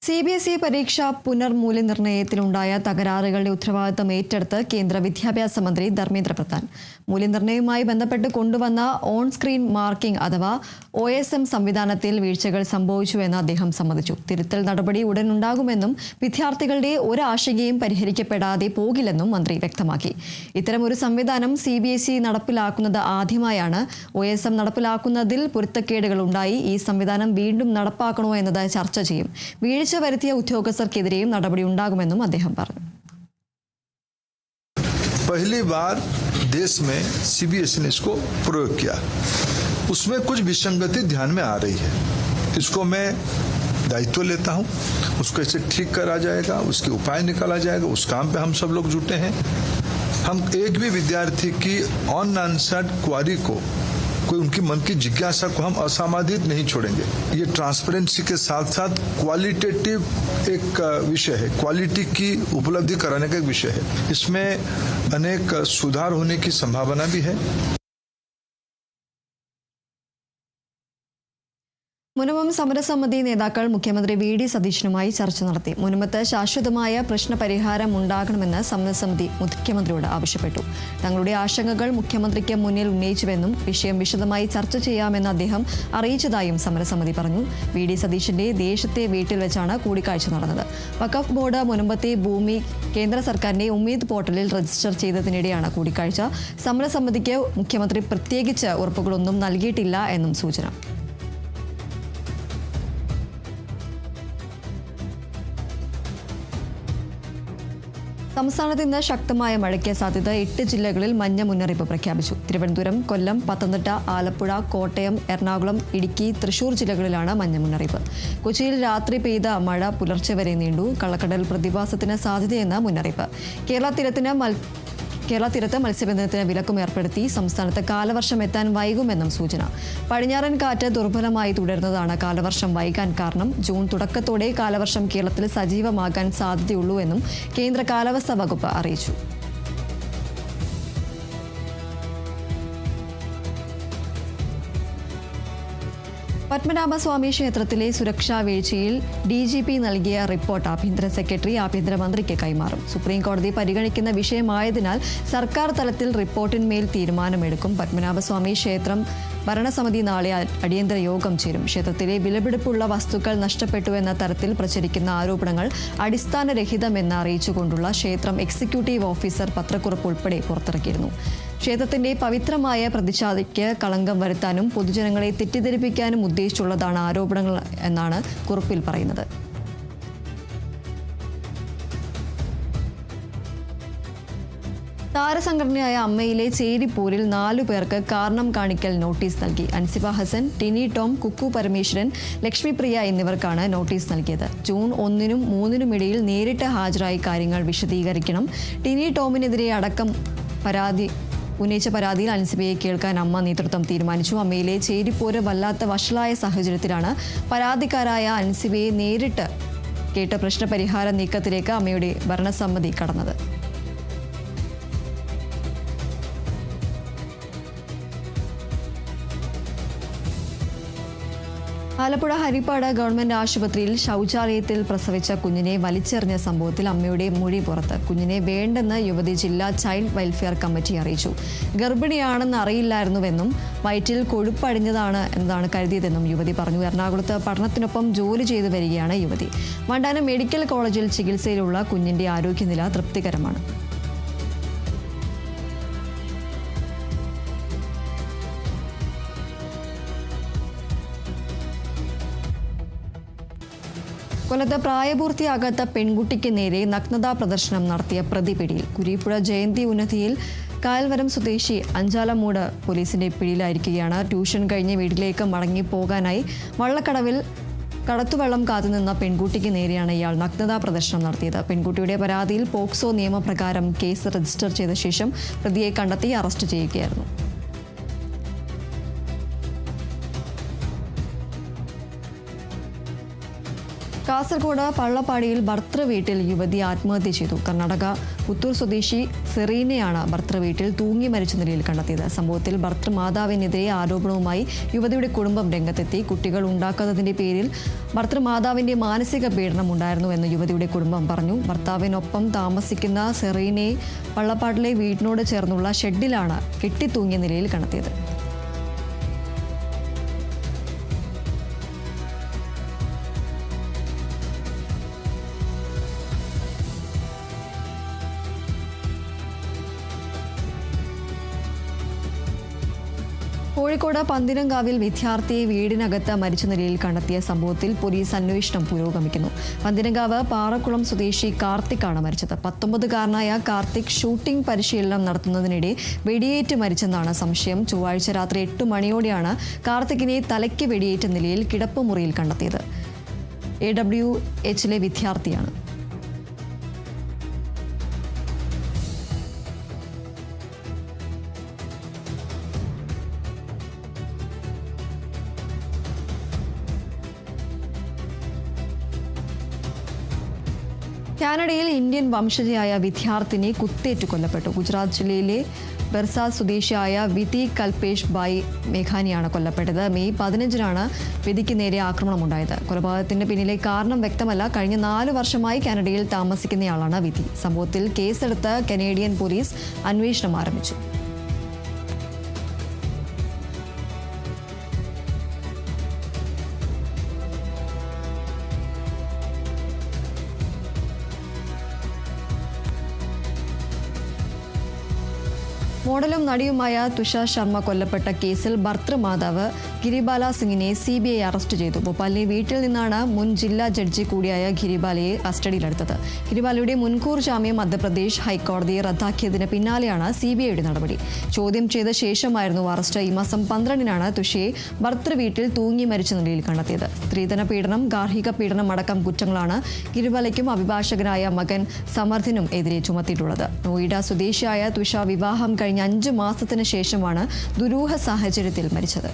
CBSE പരീക്ഷാ പുനർമൂല്യനിർണ്ണയത്തിലുണ്ടായ തകരാറുകളുടെ ഉത്തരവാദിത്തം ഏറ്റെടുത്ത് കേന്ദ്ര വിദ്യാഭ്യാസ മന്ത്രി ധർമ്മേന്ദ്ര പ്രധാൻ. മൂല്യനിർണ്ണയവുമായി ബന്ധപ്പെട്ട് കൊണ്ടുവന്ന ഓൺ സ്ക്രീൻ മാർക്കിംഗ് അഥവാ OSM സംവിധാനത്തിൽ വീഴ്ചകൾ സംഭവിച്ചുവെന്ന് അദ്ദേഹം സമ്മതിച്ചു. തിരുത്തൽ നടപടി ഉടൻ ഉണ്ടാകുമെന്നും വിദ്യാർത്ഥികളുടെ ഒരാശങ്കയും പരിഹരിക്കപ്പെടാതെ പോകില്ലെന്നും മന്ത്രി വ്യക്തമാക്കി. ഇത്തരമൊരു സംവിധാനം CBSE നടപ്പിലാക്കുന്നത് ആദ്യമായാണ്. OSM നടപ്പിലാക്കുന്നതിൽ പൊരുത്തക്കേടുകൾ ഉണ്ടായി. ഈ സംവിധാനം വീണ്ടും നടപ്പാക്കണോ എന്നത് ചർച്ച ചെയ്യും. വീഴ്ച വരുത്തിയ ഉദ്യോഗസ്ഥർക്കെതിരെയും നടപടി ഉണ്ടാകുമെന്നും അദ്ദേഹം പറഞ്ഞു. पहली बार देश में CBSE ने इसको प्रयोग किया, उसमें कुछ विसंगति ध्यान में आ रही है. इसको मैं दायित्व लेता हूं, उसको ऐसे ठीक करा जाएगा, उसके उपाय निकाला जाएगा. उस काम पे हम सब लोग जुटे हैं. हम एक भी विद्यार्थी की अनआंसर्ड क्वारी को, कोई उनकी मन की जिज्ञासा को हम असामाजित नहीं छोड़ेंगे. ये ट्रांसपेरेंसी के साथ साथ क्वालिटेटिव एक विषय है, क्वालिटी की उपलब्धि कराने का एक विषय है. इसमें अनेक सुधार होने की संभावना भी है. മുനമ്പം സമരസമിതി നേതാക്കൾ മുഖ്യമന്ത്രി VD സതീശനുമായി ചർച്ച നടത്തി. മുനമ്പത്ത് ശാശ്വതമായ പ്രശ്നപരിഹാരം ഉണ്ടാകണമെന്ന് സമരസമിതി മുഖ്യമന്ത്രിയോട് ആവശ്യപ്പെട്ടു. തങ്ങളുടെ ആശങ്കകൾ മുഖ്യമന്ത്രിക്ക് മുന്നിൽ ഉന്നയിച്ചുവെന്നും വിഷയം വിശദമായി ചർച്ച ചെയ്യാമെന്ന് അദ്ദേഹം അറിയിച്ചതായും സമരസമിതി പറഞ്ഞു. VD സതീശന്റെ ദേശത്തെ വീട്ടിൽ വെച്ചാണ് കൂടിക്കാഴ്ച നടന്നത്. വഖഫ് ബോർഡ് മുനമ്പത്തെ ഭൂമി കേന്ദ്ര സർക്കാരിന്റെ ഉമ്മീദ് പോർട്ടലിൽ രജിസ്റ്റർ ചെയ്തതിനിടെയാണ് കൂടിക്കാഴ്ച. സമരസമിതിക്ക് മുഖ്യമന്ത്രി പ്രത്യേകിച്ച് ഉറപ്പുകളൊന്നും നൽകിയിട്ടില്ല എന്നും സൂചന. സംസ്ഥാനത്ത് ഇന്ന് ശക്തമായ മഴയ്ക്ക് സാധ്യത. 8 ജില്ലകളിൽ മഞ്ഞ മുന്നറിയിപ്പ് പ്രഖ്യാപിച്ചു. തിരുവനന്തപുരം, കൊല്ലം, പത്തനംതിട്ട, ആലപ്പുഴ, കോട്ടയം, എറണാകുളം, ഇടുക്കി, തൃശൂർ ജില്ലകളിലാണ് മഞ്ഞ മുന്നറിയിപ്പ്. കൊച്ചിയിൽ രാത്രി പെയ്ത മഴ പുലർച്ചെ വരെ നീണ്ടു. കള്ളക്കടൽ പ്രതിഭാസത്തിന് സാധ്യതയെന്ന് മുന്നറിയിപ്പ്. കേരള തീരത്ത് മത്സ്യബന്ധനത്തിന് വിലക്കും ഏർപ്പെടുത്തി. സംസ്ഥാനത്ത് കാലവർഷം എത്താൻ വൈകുമെന്നും സൂചന. പടിഞ്ഞാറൻ കാറ്റ് ദുർബലമായി തുടരുന്നതാണ് കാലവർഷം വൈകാൻ കാരണം. ജൂൺ തുടക്കത്തോടെ കാലവർഷം കേരളത്തിൽ സജീവമാകാൻ സാധ്യതയുള്ളൂ എന്നും കേന്ദ്ര കാലാവസ്ഥാ വകുപ്പ് അറിയിച്ചു. പത്മനാഭസ്വാമി ക്ഷേത്രത്തിലെ സുരക്ഷാ വീഴ്ചയിൽ DGP നൽകിയ റിപ്പോർട്ട് ആഭ്യന്തര സെക്രട്ടറി ആഭ്യന്തരമന്ത്രിക്ക് കൈമാറും. സുപ്രീംകോടതി പരിഗണിക്കുന്ന വിഷയമായതിനാൽ സർക്കാർ തലത്തിൽ റിപ്പോർട്ടിന്മേൽ തീരുമാനമെടുക്കും. പത്മനാഭസ്വാമി ക്ഷേത്രം ഭരണസമിതി നാളെ അടിയന്തര യോഗം ചേരും. ക്ഷേത്രത്തിലെ വിലപിടിപ്പുള്ള വസ്തുക്കൾ നഷ്ടപ്പെട്ടുവെന്ന തരത്തിൽ പ്രചരിക്കുന്ന ആരോപണങ്ങൾ അടിസ്ഥാനരഹിതമെന്ന് അറിയിച്ചുകൊണ്ടുള്ള ക്ഷേത്രം എക്സിക്യൂട്ടീവ് ഓഫീസർ പത്രക്കുറിപ്പ് ഉൾപ്പെടെ പുറത്തിറക്കിയിരുന്നു. ക്ഷേത്രത്തിന്റെ പവിത്രമായ പ്രതിഷ്ഠയ്ക്ക് കളങ്കം വരുത്താനും പൊതുജനങ്ങളെ തെറ്റിദ്ധരിപ്പിക്കാനും ഉദ്ദേശിച്ചുള്ളതാണ് ആരോപണങ്ങൾ എന്നാണ് കുറിപ്പിൽ പറയുന്നത്. താരസംഘടനയായ അമ്മയിലെ ചേരിപ്പോരിൽ 4 പേർക്ക് കാരണം കാണിക്കൽ നോട്ടീസ് നൽകി. അൻസിബ ഹസൻ, ടിനി ടോം, കുക്കു പരമേശ്വരൻ, ലക്ഷ്മിപ്രിയ എന്നിവർക്കാണ് നോട്ടീസ് നൽകിയത്. ജൂൺ 1-നും 3-നും ഇടയിൽ നേരിട്ട് ഹാജരായി കാര്യങ്ങൾ വിശദീകരിക്കണം. ടിനി ടോമിനെതിരെ അടക്കം ഉന്നയിച്ച പരാതിയിൽ അൻസിബയെ കേൾക്കാൻ അമ്മ നേതൃത്വം തീരുമാനിച്ചു. അമ്മയിലെ ചേരിപ്പോര് വല്ലാത്ത വഷളായ സാഹചര്യത്തിലാണ് പരാതിക്കാരായ അൻസിബയെ നേരിട്ട് കേട്ട് പ്രശ്നപരിഹാര നീക്കത്തിലേക്ക് അമ്മയുടെ ഭരണസമിതി കടന്നത്. ആലപ്പുഴ ഹരിപ്പാട് ഗവൺമെന്റ് ആശുപത്രിയിൽ ശൗചാലയത്തിൽ പ്രസവിച്ച കുഞ്ഞിനെ വലിച്ചെറിഞ്ഞ സംഭവത്തിൽ അമ്മയുടെ മൊഴി പുറത്ത്. കുഞ്ഞിനെ വേണ്ടെന്ന് യുവതി ജില്ലാ ചൈൽഡ് വെൽഫെയർ കമ്മിറ്റി അറിയിച്ചു. ഗർഭിണിയാണെന്ന് അറിയില്ലായിരുന്നുവെന്നും വയറ്റിൽ കൊഴുപ്പടിഞ്ഞതാണ് എന്നതാണ് കരുതിയതെന്നും യുവതി പറഞ്ഞു. എറണാകുളത്ത് പഠനത്തിനൊപ്പം ജോലി ചെയ്തു വരികയാണ് യുവതി. വണ്ടാനം മെഡിക്കൽ കോളേജിൽ ചികിത്സയിലുള്ള കുഞ്ഞിന്റെ ആരോഗ്യനില തൃപ്തികരമാണ്. കൊല്ലത്ത് പ്രായപൂർത്തിയാകാത്ത പെൺകുട്ടിക്ക് നേരെ നഗ്നതാ പ്രദർശനം നടത്തിയ പ്രതി പിടിയിൽ. കുരീപ്പുഴ ജയന്തി ഉന്നതിയിൽ കായൽവരം സ്വദേശി അഞ്ചാലമൂട് പോലീസിന്റെ പിടിയിലായിരിക്കുകയാണ്. ട്യൂഷൻ കഴിഞ്ഞ് വീട്ടിലേക്ക് മടങ്ങിപ്പോകാനായി വള്ളക്കടവിൽ കടത്തുവെള്ളം കാത്തുനിന്ന പെൺകുട്ടിക്ക് നേരെയാണ് ഇയാൾ നഗ്നതാ പ്രദർശനം നടത്തിയത്. പെൺകുട്ടിയുടെ പരാതിയിൽ പോക്സോ നിയമപ്രകാരം കേസ് രജിസ്റ്റർ ചെയ്ത ശേഷം പ്രതിയെ കണ്ടെത്തി അറസ്റ്റ് ചെയ്യുകയായിരുന്നു. കാസർഗോഡ് പള്ളപ്പാടിയിൽ ഭർത്തൃ വീട്ടിൽ യുവതി ആത്മഹത്യ ചെയ്തു. കർണാടക പുത്തൂർ സ്വദേശി സെറീനയാണ് ഭർത്തൃ വീട്ടിൽ തൂങ്ങി മരിച്ച നിലയിൽ കണ്ടെത്തിയത്. സംഭവത്തിൽ ഭർത്തൃമാതാവിനെതിരെ ആരോപണവുമായി യുവതിയുടെ കുടുംബം രംഗത്തെത്തി. കുട്ടികൾ ഉണ്ടാക്കുന്നതിന്റെ പേരിൽ ഭർത്തൃമാതാവിന്റെ മാനസിക പീഡനം ഉണ്ടായിരുന്നുവെന്ന് യുവതിയുടെ കുടുംബം പറഞ്ഞു. ഭർത്താവിനൊപ്പം താമസിക്കുന്ന സെറീനയെ പള്ളപ്പാടിലെ വീടിനോട് ചേർന്നുള്ള ഷെഡിലാണ് കെട്ടിത്തൂങ്ങിയ നിലയിൽ കണ്ടെത്തിയത്. കോഴിക്കോട് പന്തിരങ്കാവിൽ വിദ്യാർത്ഥിയെ വീടിനകത്ത് മരിച്ച നിലയിൽ കണ്ടെത്തിയ സംഭവത്തിൽ പോലീസ് അന്വേഷണം പുരോഗമിക്കുന്നു. പന്തിരങ്കാവ് പാറക്കുളം സ്വദേശി കാർത്തിക്കാണ് മരിച്ചത്. 19-കാരനായ കാർത്തിക് ഷൂട്ടിംഗ് പരിശീലനം നടത്തുന്നതിനിടെ വെടിയേറ്റ് മരിച്ചെന്നാണ് സംശയം. ചൊവ്വാഴ്ച രാത്രി 8 മണിയോടെയാണ് കാർത്തിക്കിനെ തലയ്ക്ക് വെടിയേറ്റ നിലയിൽ കിടപ്പുമുറിയിൽ കണ്ടെത്തിയത്. AWH വിദ്യാർത്ഥിയാണ്. കാനഡയിൽ ഇന്ത്യൻ വംശജയായ വിദ്യാർത്ഥിനി കുത്തേറ്റ് കൊല്ലപ്പെട്ടു. ഗുജറാത്ത് ജില്ലയിലെ ബർസാത് സ്വദേശിയായ വിധി കൽപേഷ് ബായ് മേഘാനിയാണ് കൊല്ലപ്പെട്ടത്. മെയ് 15-നാണ് വിധിക്ക് നേരെ ആക്രമണമുണ്ടായത്. കൊലപാതകത്തിന്റെ പിന്നിലെ കാരണം വ്യക്തമല്ല. കഴിഞ്ഞ 4 വർഷമായി കാനഡയിൽ താമസിക്കുന്നയാളാണ് വിധി. സംഭവത്തിൽ കേസെടുത്ത് കനേഡിയൻ പോലീസ് അന്വേഷണം ആരംഭിച്ചു. മോഡലും നടിയുമായ തുഷാർ ശർമ്മ കൊല്ലപ്പെട്ട കേസിൽ ഭർത്തൃമാതാവ് ഗിരിബാല സിംഗിനെ CBI അറസ്റ്റ് ചെയ്തു. ഭോപ്പാലിലെ വീട്ടിൽ നിന്നാണ് മുൻ ജില്ലാ ജഡ്ജി കൂടിയായ ഗിരിബാലയെ കസ്റ്റഡിയിലെടുത്തത്. ഗിരിബാലയുടെ മുൻകൂർ ജാമ്യം മധ്യപ്രദേശ് ഹൈക്കോടതി റദ്ദാക്കിയതിന് പിന്നാലെയാണ് CBIയുടെ നടപടി. ചോദ്യം ചെയ്ത ശേഷമായിരുന്നു അറസ്റ്റ്. ഈ മാസം 12-നാണ് തുഷയെ ഭർത്തൃ വീട്ടിൽ തൂങ്ങി മരിച്ച നിലയിൽ കണ്ടെത്തിയത്. സ്ത്രീധന പീഡനം, ഗാർഹിക പീഡനം അടക്കം കുറ്റങ്ങളാണ് ഗിരിബാലയ്ക്കും അഭിഭാഷകനായ മകൻ സമർത്ഥിനും എതിരെ ചുമത്തിയിട്ടുള്ളത്. നോയിഡ സ്വദേശിയായ തുഷ വിവാഹം കഴിഞ്ഞ 5 മാസത്തിന് ശേഷമാണ് ദുരൂഹ സാഹചര്യത്തിൽ മരിച്ചത്.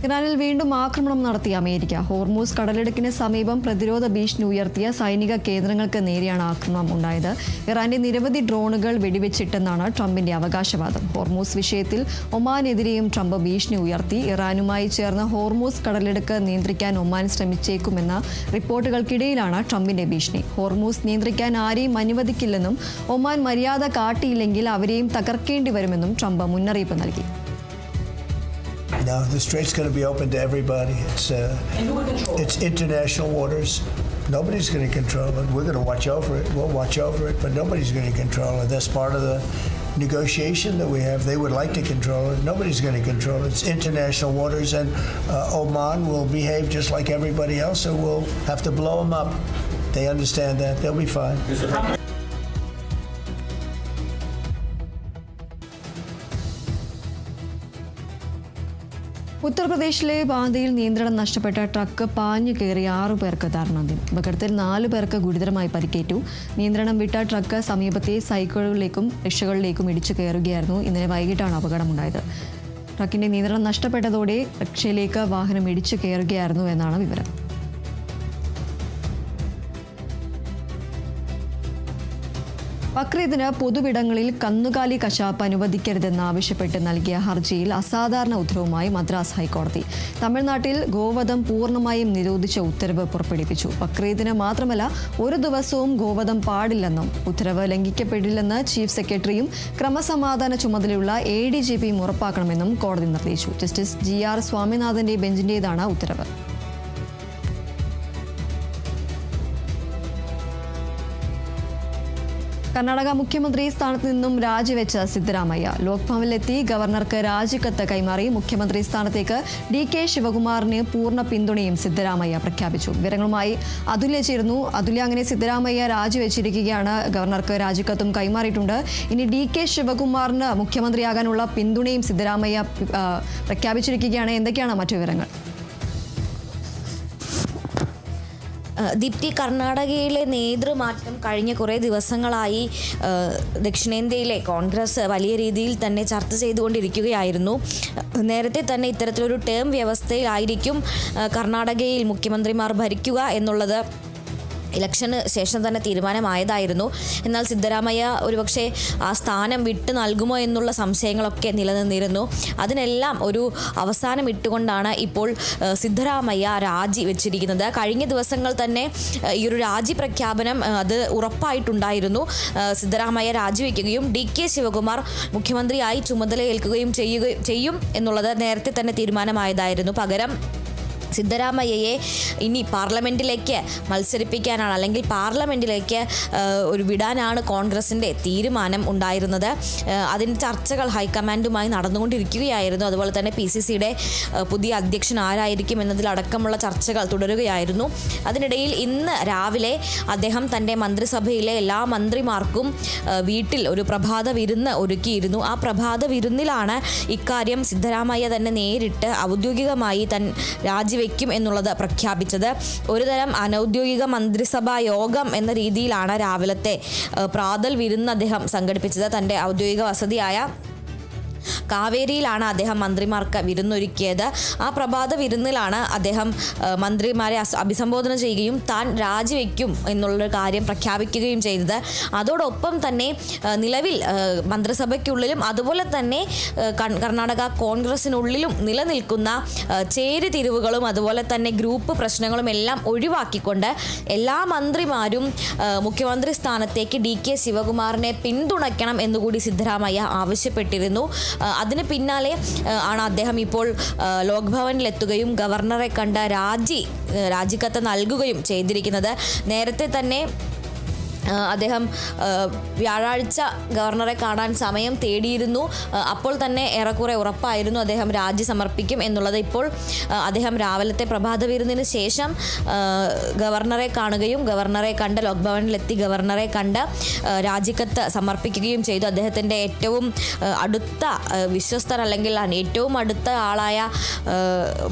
ഇറാനിൽ വീണ്ടും ആക്രമണം നടത്തിയ അമേരിക്ക. ഹോർമൂസ് കടലിടുക്കിന് സമീപം പ്രതിരോധ ഭീഷണി ഉയർത്തിയ സൈനിക കേന്ദ്രങ്ങൾക്ക് നേരെയാണ് ആക്രമണം ഉണ്ടായത്. ഇറാന്റെ നിരവധി ഡ്രോണുകൾ വെടിവെച്ചിട്ടെന്നാണ് ട്രംപിന്റെ അവകാശവാദം. ഹോർമൂസ് വിഷയത്തിൽ ഒമാനെതിരെയും ട്രംപ് ഭീഷണി ഉയർത്തി. ഇറാനുമായി ചേർന്ന് ഹോർമൂസ് കടലിടുക്ക് നിയന്ത്രിക്കാൻ ഒമാൻ ശ്രമിച്ചേക്കുമെന്ന റിപ്പോർട്ടുകൾക്കിടയിലാണ് ട്രംപിന്റെ ഭീഷണി. ഹോർമൂസ് നിയന്ത്രിക്കാൻ ആരെയും അനുവദിക്കില്ലെന്നും ഒമാൻ മര്യാദ കാട്ടിയില്ലെങ്കിൽ അവരെയും തകർക്കേണ്ടി വരുമെന്നും ട്രംപ് മുന്നറിയിപ്പ് നൽകി. No, the strait's going to be open to everybody. It's international waters. Nobody's going to control it. We're going to watch over it. We'll watch over it, but nobody's going to control it. That's part of the negotiation that we have. They would like to control it. Nobody's going to control it. It's international waters, and Oman will behave just like everybody else, so we'll have to blow them up. They understand that. They'll be fine. ഉത്തർപ്രദേശിലെ ബാന്ദയിൽ നിയന്ത്രണം നഷ്ടപ്പെട്ട ട്രക്ക് പാഞ്ഞു കയറി 6 പേർക്ക് ദാരുണാന്ത്യം. അപകടത്തിൽ 4 പേർക്ക് ഗുരുതരമായി പരിക്കേറ്റു. നിയന്ത്രണം വിട്ട ട്രക്ക് സമീപത്തെ സൈക്കിളുകളിലേക്കും റിക്ഷകളിലേക്കും ഇടിച്ചു കയറുകയായിരുന്നു. ഇന്നലെ വൈകിട്ടാണ് അപകടമുണ്ടായത്. ട്രക്കിന്റെ നിയന്ത്രണം നഷ്ടപ്പെട്ടതോടെ റിക്ഷയിലേക്ക് വാഹനം ഇടിച്ചു കയറുകയായിരുന്നു എന്നാണ് വിവരം. ബക്രീദിന് പൊതുവിടങ്ങളിൽ കന്നുകാലി കശാപ്പ് അനുവദിക്കരുതെന്നാവശ്യപ്പെട്ട് നൽകിയ ഹർജിയിൽ അസാധാരണ ഉത്തരവുമായി മദ്രാസ് ഹൈക്കോടതി. തമിഴ്നാട്ടിൽ ഗോവധം പൂർണ്ണമായും നിരോധിച്ച ഉത്തരവ് പുറപ്പെടുവിച്ചു. ബക്രീദിന് മാത്രമല്ല, ഒരു ദിവസവും ഗോവധം പാടില്ലെന്നും ഉത്തരവ് ലംഘിക്കപ്പെടില്ലെന്ന് ചീഫ് സെക്രട്ടറിയും ക്രമസമാധാന ചുമതലയുള്ള ADGPയും ഉറപ്പാക്കണമെന്നും കോടതി നിർദ്ദേശിച്ചു. ജസ്റ്റിസ് GR സ്വാമിനാഥന്റെ ബെഞ്ചിന്റേതാണ് ഉത്തരവ്. കർണാടക മുഖ്യമന്ത്രി സ്ഥാനത്ത് നിന്നും രാജിവെച്ച സിദ്ധരാമയ്യ ലോക്ഭവനിലെത്തി ഗവർണർക്ക് രാജിക്കത്ത് കൈമാറി. മുഖ്യമന്ത്രി സ്ഥാനത്തേക്ക് DK ശിവകുമാറിന് പൂർണ്ണ പിന്തുണയും സിദ്ധരാമയ്യ പ്രഖ്യാപിച്ചു. വിവരങ്ങളുമായി അതുല്യ ചേരുന്നു. അതുല്യ, അങ്ങനെ സിദ്ധരാമയ്യ രാജിവെച്ചിരിക്കുകയാണ്, ഗവർണർക്ക് രാജിക്കത്തും കൈമാറിയിട്ടുണ്ട്. ഇനി DK ശിവകുമാറിന് മുഖ്യമന്ത്രിയാകാനുള്ള പിന്തുണയും സിദ്ധരാമയ്യ പ്രഖ്യാപിച്ചിരിക്കുകയാണ്. എന്തൊക്കെയാണ് മറ്റു വിവരങ്ങൾ? ദീപ്തി, കർണാടകയിലെ നേതൃമാറ്റം കഴിഞ്ഞ കുറേ ദിവസങ്ങളായി ദക്ഷിണേന്ത്യയിലെ കോൺഗ്രസ് വലിയ രീതിയിൽ തന്നെ ചർച്ച ചെയ്തുകൊണ്ടിരിക്കുകയായിരുന്നു. നേരത്തെ തന്നെ ഇത്തരത്തിലൊരു ടേം വ്യവസ്ഥയിലായിരിക്കും കർണാടകയിൽ മുഖ്യമന്ത്രിമാർ ഭരിക്കുക എന്നുള്ളത് ഇലക്ഷന് ശേഷം തന്നെ തീരുമാനമായതായിരുന്നു. എന്നാൽ സിദ്ധരാമയ്യ ഒരുപക്ഷെ ആ സ്ഥാനം വിട്ടു നൽകുമോ എന്നുള്ള സംശയങ്ങളൊക്കെ നിലനിന്നിരുന്നു. അതിനെല്ലാം ഒരു അവസാനം ഇട്ടുകൊണ്ടാണ് ഇപ്പോൾ സിദ്ധരാമയ്യ രാജി വെച്ചിരിക്കുന്നത്. കഴിഞ്ഞ ദിവസങ്ങൾ തന്നെ ഈ ഒരു രാജി പ്രഖ്യാപനം അത് ഉറപ്പായിട്ടുണ്ടായിരുന്നു. സിദ്ധരാമയ്യ രാജിവെക്കുകയും DK ശിവകുമാർ മുഖ്യമന്ത്രിയായി ചുമതലയേൽക്കുകയും ചെയ്യും എന്നുള്ളത് നേരത്തെ തന്നെ തീരുമാനമായതായിരുന്നു. പകരം സിദ്ധരാമയ്യയെ ഇനി പാർലമെൻറ്റിലേക്ക് മത്സരിപ്പിക്കാനാണ്, അല്ലെങ്കിൽ പാർലമെൻറ്റിലേക്ക് ഒരു വിടാനാണ് കോൺഗ്രസിൻ്റെ തീരുമാനം ഉണ്ടായിരുന്നത്. അതിൻ്റെ ചർച്ചകൾ ഹൈക്കമാൻഡുമായി നടന്നുകൊണ്ടിരിക്കുകയായിരുന്നു. അതുപോലെ തന്നെ PCCയുടെ പുതിയ അധ്യക്ഷൻ ആരായിരിക്കും എന്നതിലടക്കമുള്ള ചർച്ചകൾ തുടരുകയായിരുന്നു. അതിനിടയിൽ ഇന്ന് രാവിലെ അദ്ദേഹം തൻ്റെ മന്ത്രിസഭയിലെ എല്ലാ മന്ത്രിമാർക്കും വീട്ടിൽ ഒരു പ്രഭാത വിരുന്ന് ഒരുക്കിയിരുന്നു. ആ പ്രഭാത വിരുന്നിലാണ് ഇക്കാര്യം സിദ്ധരാമയ്യ തന്നെ നേരിട്ട് ഔദ്യോഗികമായി രാജിവെക്കും എന്നുള്ളത് പ്രഖ്യാപിച്ചത്. ഒരുതരം അനൗദ്യോഗിക മന്ത്രിസഭാ യോഗം എന്ന രീതിയിലാണ് രാവിലത്തെ പ്രാതൽ വിരുന്ന് അദ്ദേഹം സംഘടിപ്പിച്ചത്. തൻ്റെ ഔദ്യോഗിക വസതിയായ കാവേരിയിലാണ് അദ്ദേഹം മന്ത്രിമാർക്ക് വിരുന്നൊരുക്കിയത്. ആ പ്രഭാത വിരുന്നിലാണ് അദ്ദേഹം മന്ത്രിമാരെ അഭിസംബോധന ചെയ്യുകയും താൻ രാജിവെക്കും എന്നുള്ളൊരു കാര്യം പ്രഖ്യാപിക്കുകയും ചെയ്തത്. അതോടൊപ്പം തന്നെ നിലവിൽ മന്ത്രിസഭയ്ക്കുള്ളിലും അതുപോലെ തന്നെ കർണാടക കോൺഗ്രസിനുള്ളിലും നിലനിൽക്കുന്ന ചേരിതിരിവുകളും അതുപോലെ തന്നെ ഗ്രൂപ്പ് പ്രശ്നങ്ങളും എല്ലാം ഒഴിവാക്കിക്കൊണ്ട് എല്ലാ മന്ത്രിമാരും മുഖ്യമന്ത്രി സ്ഥാനത്തേക്ക് DK ശിവകുമാറിനെ പിന്തുണയ്ക്കണം എന്നുകൂടി സിദ്ധരാമയ്യ ആവശ്യപ്പെട്ടിരുന്നു. അതിന് പിന്നാലെ ആണ് അദ്ദേഹം ഇപ്പോൾ ലോക്ഭവനിലെത്തുകയും ഗവർണറെ കണ്ട് രാജിക്കത്ത് നൽകുകയും ചെയ്തിരിക്കുന്നത്. നേരത്തെ തന്നെ അദ്ദേഹം വ്യാഴാഴ്ച ഗവർണറെ കാണാൻ സമയം തേടിയിരുന്നു. അപ്പോൾ തന്നെ ഏറെക്കുറെ ഉറപ്പായിരുന്നു അദ്ദേഹം രാജി സമർപ്പിക്കും എന്നുള്ളത്. ഇപ്പോൾ അദ്ദേഹം രാവിലത്തെ പ്രഭാത വിരുന്നിന് ശേഷം ഗവർണറെ കാണുകയും ഗവർണറെ കണ്ട് ലോക്ഭവനിലെത്തി ഗവർണറെ കണ്ട് രാജിക്കത്ത് സമർപ്പിക്കുകയും ചെയ്തു. അദ്ദേഹത്തിൻ്റെ ഏറ്റവും അടുത്ത വിശ്വസ്തർ അല്ലെങ്കിൽ ഏറ്റവും അടുത്ത ആളായ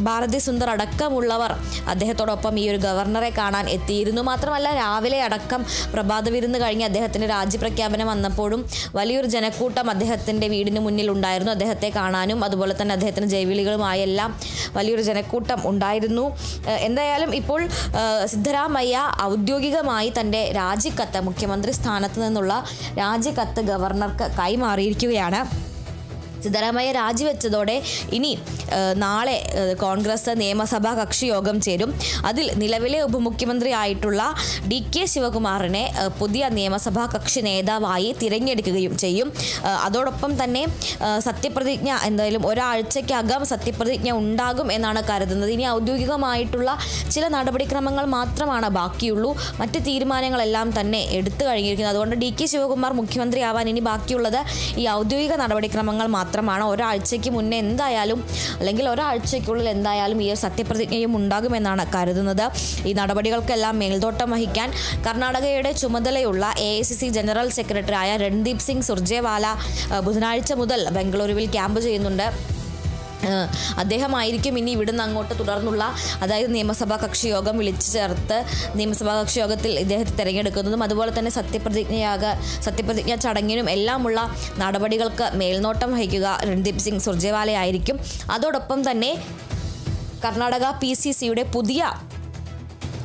ഭാരതി സുന്ദർ അടക്കമുള്ളവർ അദ്ദേഹത്തോടൊപ്പം ഈ ഒരു ഗവർണറെ കാണാൻ എത്തിയിരുന്നു. മാത്രമല്ല രാവിലെ അടക്കം പ്രഭാത വിരുന്ന് കഴിഞ്ഞ് അദ്ദേഹത്തിൻ്റെ രാജ്യപ്രഖ്യാപനം വന്നപ്പോഴും വലിയൊരു ജനക്കൂട്ടം അദ്ദേഹത്തിൻ്റെ വീടിന് മുന്നിൽ ഉണ്ടായിരുന്നു. അദ്ദേഹത്തെ കാണാനും അതുപോലെ തന്നെ അദ്ദേഹത്തിന് ജൈവിളികളുമായെല്ലാം വലിയൊരു ജനക്കൂട്ടം ഉണ്ടായിരുന്നു. എന്തായാലും ഇപ്പോൾ സിദ്ധരാമയ്യ ഔദ്യോഗികമായി തൻ്റെ രാജിക്കത്ത്, മുഖ്യമന്ത്രി സ്ഥാനത്ത് നിന്നുള്ള രാജിക്കത്ത് ഗവർണർക്ക് കൈമാറിയിരിക്കുകയാണ്. സിദ്ധരാമയ്യ രാജിവെച്ചതോടെ ഇനി നാളെ കോൺഗ്രസ് നിയമസഭാ കക്ഷി യോഗം ചേരും. അതിൽ നിലവിലെ ഉപമുഖ്യമന്ത്രി ആയിട്ടുള്ള DK ശിവകുമാറിനെ പുതിയ നിയമസഭാ കക്ഷി നേതാവായി തിരഞ്ഞെടുക്കുകയും ചെയ്യും. അതോടൊപ്പം തന്നെ സത്യപ്രതിജ്ഞ എന്തായാലും ഒരാഴ്ചയ്ക്കകം സത്യപ്രതിജ്ഞ ഉണ്ടാകും എന്നാണ് കരുതുന്നത്. ഇനി ഔദ്യോഗികമായിട്ടുള്ള ചില നടപടിക്രമങ്ങൾ മാത്രമാണ് ബാക്കിയുള്ളൂ. മറ്റ് തീരുമാനങ്ങളെല്ലാം തന്നെ എടുത്തു കഴിഞ്ഞിരിക്കുന്നത്. അതുകൊണ്ട് DK ശിവകുമാർ മുഖ്യമന്ത്രിയാവാൻ ഇനി ബാക്കിയുള്ളത് ഈ ഔദ്യോഗിക നടപടിക്രമങ്ങൾ മാത്രമാണ്. ഒരാഴ്ചയ്ക്ക് മുന്നേ എന്തായാലും അല്ലെങ്കിൽ ഒരാഴ്ചയ്ക്കുള്ളിൽ എന്തായാലും ഈ സത്യപ്രതിജ്ഞയും ഉണ്ടാകുമെന്നാണ് കരുതുന്നത്. ഈ നടപടികൾക്കെല്ലാം മേൽനോട്ടം വഹിക്കാൻ കർണാടകയുടെ ചുമതലയുള്ള AICC ജനറൽ സെക്രട്ടറി ആയ രൺദീപ് സിംഗ് സുർജേവാല ബുധനാഴ്ച മുതൽ ബംഗളൂരുവിൽ ക്യാമ്പ് ചെയ്യുന്നുണ്ട്. അദ്ദേഹമായിരിക്കും ഇനി ഇവിടുന്ന് അങ്ങോട്ട് തുടർന്നുള്ള അതായത് നിയമസഭാ കക്ഷി യോഗം വിളിച്ചു ചേർത്ത് നിയമസഭാ കക്ഷി യോഗത്തിൽ ഇദ്ദേഹത്തെ തിരഞ്ഞെടുക്കുന്നതും അതുപോലെ തന്നെ സത്യപ്രതിജ്ഞ ചടങ്ങിനും എല്ലാമുള്ള നടപടികൾക്ക് മേൽനോട്ടം വഹിക്കുക രൺദീപ് സിംഗ് സുർജേവാലയായിരിക്കും. അതോടൊപ്പം തന്നെ കർണാടക PCCയുടെ പുതിയ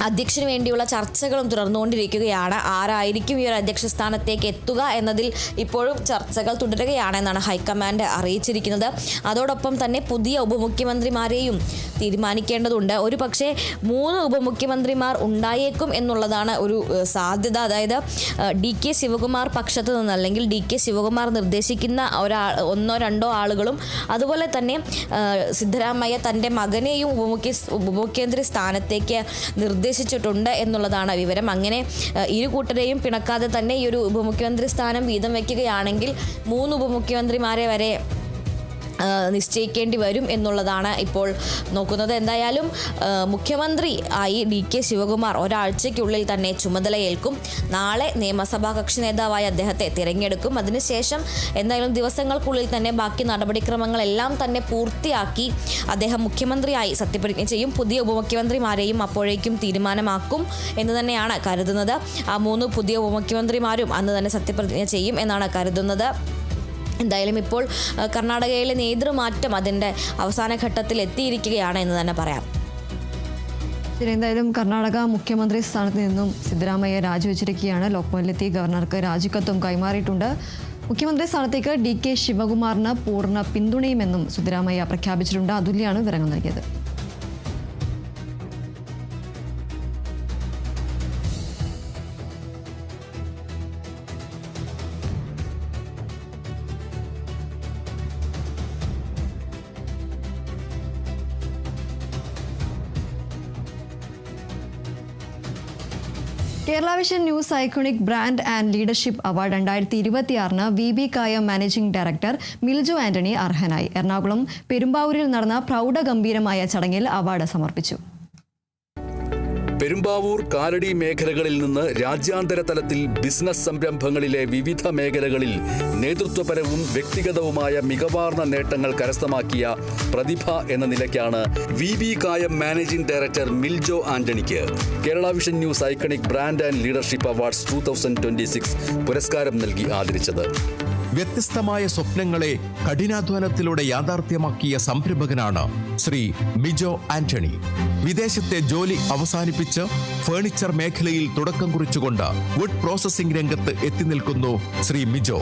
അധ്യക്ഷന് വേണ്ടിയുള്ള ചർച്ചകളും തുടർന്നുകൊണ്ടിരിക്കുകയാണ്. ആരായിരിക്കും ഈ ഒരു അധ്യക്ഷ സ്ഥാനത്തേക്ക് എത്തുക എന്നതിൽ ഇപ്പോഴും ചർച്ചകൾ തുടരുകയാണെന്നാണ് ഹൈക്കമാൻഡ് അറിയിച്ചിരിക്കുന്നത്. അതോടൊപ്പം തന്നെ പുതിയ ഉപമുഖ്യമന്ത്രിമാരെയും തീരുമാനിക്കേണ്ടതുണ്ട്. ഒരു പക്ഷേ 3 ഉപമുഖ്യമന്ത്രിമാർ ഉണ്ടായേക്കും എന്നുള്ളതാണ് ഒരു സാധ്യത. അതായത് DK ശിവകുമാർ പക്ഷത്ത് നിന്ന് അല്ലെങ്കിൽ DK ശിവകുമാർ നിർദ്ദേശിക്കുന്ന ഒന്നോ രണ്ടോ ആളുകളും അതുപോലെ തന്നെ സിദ്ധരാമയ്യ തൻ്റെ മകനെയും ഉപമുഖ്യമന്ത്രി സ്ഥാനത്തേക്ക് ഉദ്ദേശിച്ചിട്ടുണ്ട് എന്നുള്ളതാണ് വിവരം. അങ്ങനെ ഇരു കൂട്ടരെയും പിണക്കാതെ തന്നെ ഈ ഒരു ഉപമുഖ്യമന്ത്രി സ്ഥാനം വീതം വയ്ക്കുകയാണെങ്കിൽ 3 ഉപമുഖ്യമന്ത്രിമാരെ വരെ നിശ്ചയിക്കേണ്ടി വരും എന്നുള്ളതാണ് ഇപ്പോൾ നോക്കുന്നത്. എന്തായാലും മുഖ്യമന്ത്രി ആയി DK ശിവകുമാർ ഒരാഴ്ചയ്ക്കുള്ളിൽ തന്നെ ചുമതലയേൽക്കും. നാളെ നിയമസഭാ കക്ഷി നേതാവായി അദ്ദേഹത്തെ തിരഞ്ഞെടുക്കും. അതിനുശേഷം എന്തായാലും ദിവസങ്ങൾക്കുള്ളിൽ തന്നെ ബാക്കി നടപടിക്രമങ്ങളെല്ലാം തന്നെ പൂർത്തിയാക്കി അദ്ദേഹം മുഖ്യമന്ത്രിയായി സത്യപ്രതിജ്ഞ ചെയ്യും. പുതിയ ഉപമുഖ്യമന്ത്രിമാരെയും അപ്പോഴേക്കും തീരുമാനമാക്കും എന്ന് തന്നെയാണ് കരുതുന്നത്. ആ 3 പുതിയ ഉപമുഖ്യമന്ത്രിമാരും അന്ന് തന്നെ സത്യപ്രതിജ്ഞ ചെയ്യും എന്നാണ് കരുതുന്നത്. എന്തായാലും ഇപ്പോൾ കർണാടകയിലെ നേതൃമാറ്റം അതിൻ്റെ അവസാന ഘട്ടത്തിൽ എത്തിയിരിക്കുകയാണ് എന്ന് തന്നെ പറയാം. എന്തായാലും കർണാടക മുഖ്യമന്ത്രി സ്ഥാനത്ത് നിന്നും സിദ്ധരാമയ്യ രാജിവെച്ചിരിക്കുകയാണ്. ലോക്ഭവനിലെത്തി ഗവർണർക്ക് രാജിക്കത്തും കൈമാറിയിട്ടുണ്ട്. മുഖ്യമന്ത്രി സ്ഥാനത്തേക്ക് DK ശിവകുമാറിന് പൂർണ്ണ പിന്തുണയുമെന്നും സിദ്ധരാമയ്യ പ്രഖ്യാപിച്ചിട്ടുണ്ട്. അതുല്യാണ് വിവരങ്ങൾ നൽകിയത്. Kerala vision news iconic brand and leadership award 2026 VB Kayam managing director മിൽജോ Antony അർഹനായി. എറണാകുളം പെരുമ്പാവൂരിൽ നടന്ന പ്രൗഢഗംഭീരമായ ചടങ്ങിൽ അവാർഡ് സമർപ്പിച്ചു. പെരുമ്പാവൂർ കാലടി മേഖലകളിൽ നിന്ന് രാജ്യാന്തര തലത്തിൽ ബിസിനസ് സംരംഭങ്ങളിലെ വിവിധ മേഖലകളിൽ നേതൃത്വപരവും വ്യക്തിഗതവുമായ മികവാർന്ന നേട്ടങ്ങൾ കരസ്ഥമാക്കിയ പ്രതിഭ എന്ന നിലയ്ക്കാണ് VB Kayam managing director Miljo ആന്റണിക്ക് Kerala vision news iconic brand and leadership awards 2026 പുരസ്കാരം നൽകി ആദരിച്ചത്. വ്യത്യസ്തമായ സ്വപ്നങ്ങളെ കഠിനാധ്വാനത്തിലൂടെ യാഥാർത്ഥ്യമാക്കിയ സംരംഭകനാണ് ശ്രീ മിജോ ആന്റണി. വിദേശത്തെ ജോലി അവസാനിപ്പിച്ച് ഫേണിച്ചർ മേഖലയിൽ തുടക്കം കുറിച്ചുകൊണ്ട് വുഡ് പ്രോസസ്സിംഗ് രംഗത്ത് എത്തി നിൽക്കുന്നു ശ്രീ മിജോ.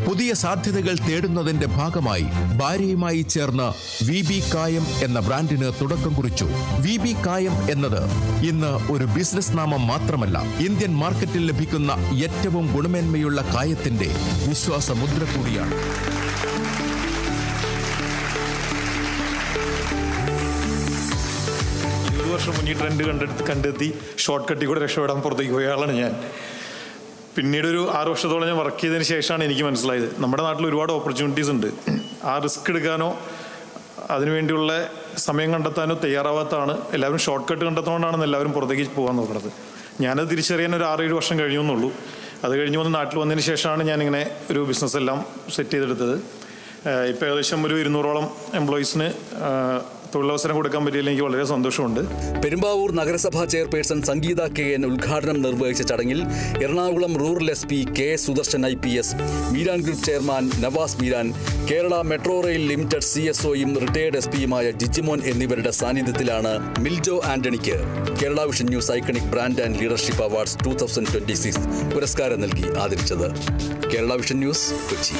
പുതിയ സാധ്യതകൾ തേടുന്നതിന്റെ ഭാഗമായി ഭാര്യയുമായി ചേർന്ന് VB കായം എന്ന ബ്രാൻഡിന് തുടക്കം കുറിച്ചു. VB കായം എന്നത് ഇന്ന് ഒരു ബിസിനസ് നാമം മാത്രമല്ല, ഇന്ത്യൻ മാർക്കറ്റിൽ ലഭിക്കുന്ന ഏറ്റവും ഗുണമേന്മയുള്ള കായത്തിന്റെ വിശ്വാസ മുദ്ര കൂടിയാണ്. വർഷം മുന്നേ ട്രെൻഡ് കണ്ടെത്തി ഷോർട്ട് കട്ടിൽ കൂടെ രക്ഷപ്പെടാൻ പുറത്തേക്ക് പോയ ആളാണ് ഞാൻ. പിന്നീട് ഒരു 6 വർഷത്തോളം ഞാൻ വർക്ക് ചെയ്തതിന് ശേഷമാണ് എനിക്ക് മനസ്സിലായത് നമ്മുടെ നാട്ടിൽ ഒരുപാട് ഓപ്പർച്യൂണിറ്റീസ് ഉണ്ട്. ആ റിസ്ക് എടുക്കാനോ അതിനുവേണ്ടിയുള്ള സമയം കണ്ടെത്താനോ തയ്യാറാവാത്തതാണ് എല്ലാവരും. ഷോർട്ട് കട്ട് കണ്ടെത്തുകൊണ്ടാണ് എല്ലാവരും പുറത്തേക്ക് പോകാൻ നോക്കുന്നത്. ഞാനത് തിരിച്ചറിയാൻ ഒരു 6-7 വർഷം കഴിഞ്ഞു എന്നുള്ളൂ. അത് കഴിഞ്ഞ് വന്ന് നാട്ടിൽ വന്നതിന് ശേഷമാണ് ഞാനിങ്ങനെ ഒരു ബിസിനസ് എല്ലാം സെറ്റ് ചെയ്തെടുത്തത്. ഇപ്പോൾ ഏകദേശം ഒരു 200ഓളം എംപ്ലോയീസിന് തൊഴിലവസരം കൊടുക്കാൻ പറ്റിയതിൽ എനിക്ക് വളരെ സന്തോഷമുണ്ട്. പെരുമ്പാവൂർ നഗരസഭാ ചെയർപേഴ്സൺ സംഗീത KN ഉദ്ഘാടനം നിർവഹിച്ച ചടങ്ങിൽ Ernakulam rural SP KS Sudarshan IPS, Meeran group chairman Navas Meeran, Kerala metro rail limited CSOയും റിട്ടയേർഡ് SPയുമായ ജിജിമോൻ എന്നിവരുടെ സാന്നിധ്യത്തിലാണ് മിൽജോ ആന്റണിക്ക് Kerala vision news iconic brand and leadership awards 2026 പുരസ്കാരം നൽകി ആദരിച്ചത്. Kerala vision news, Kochi.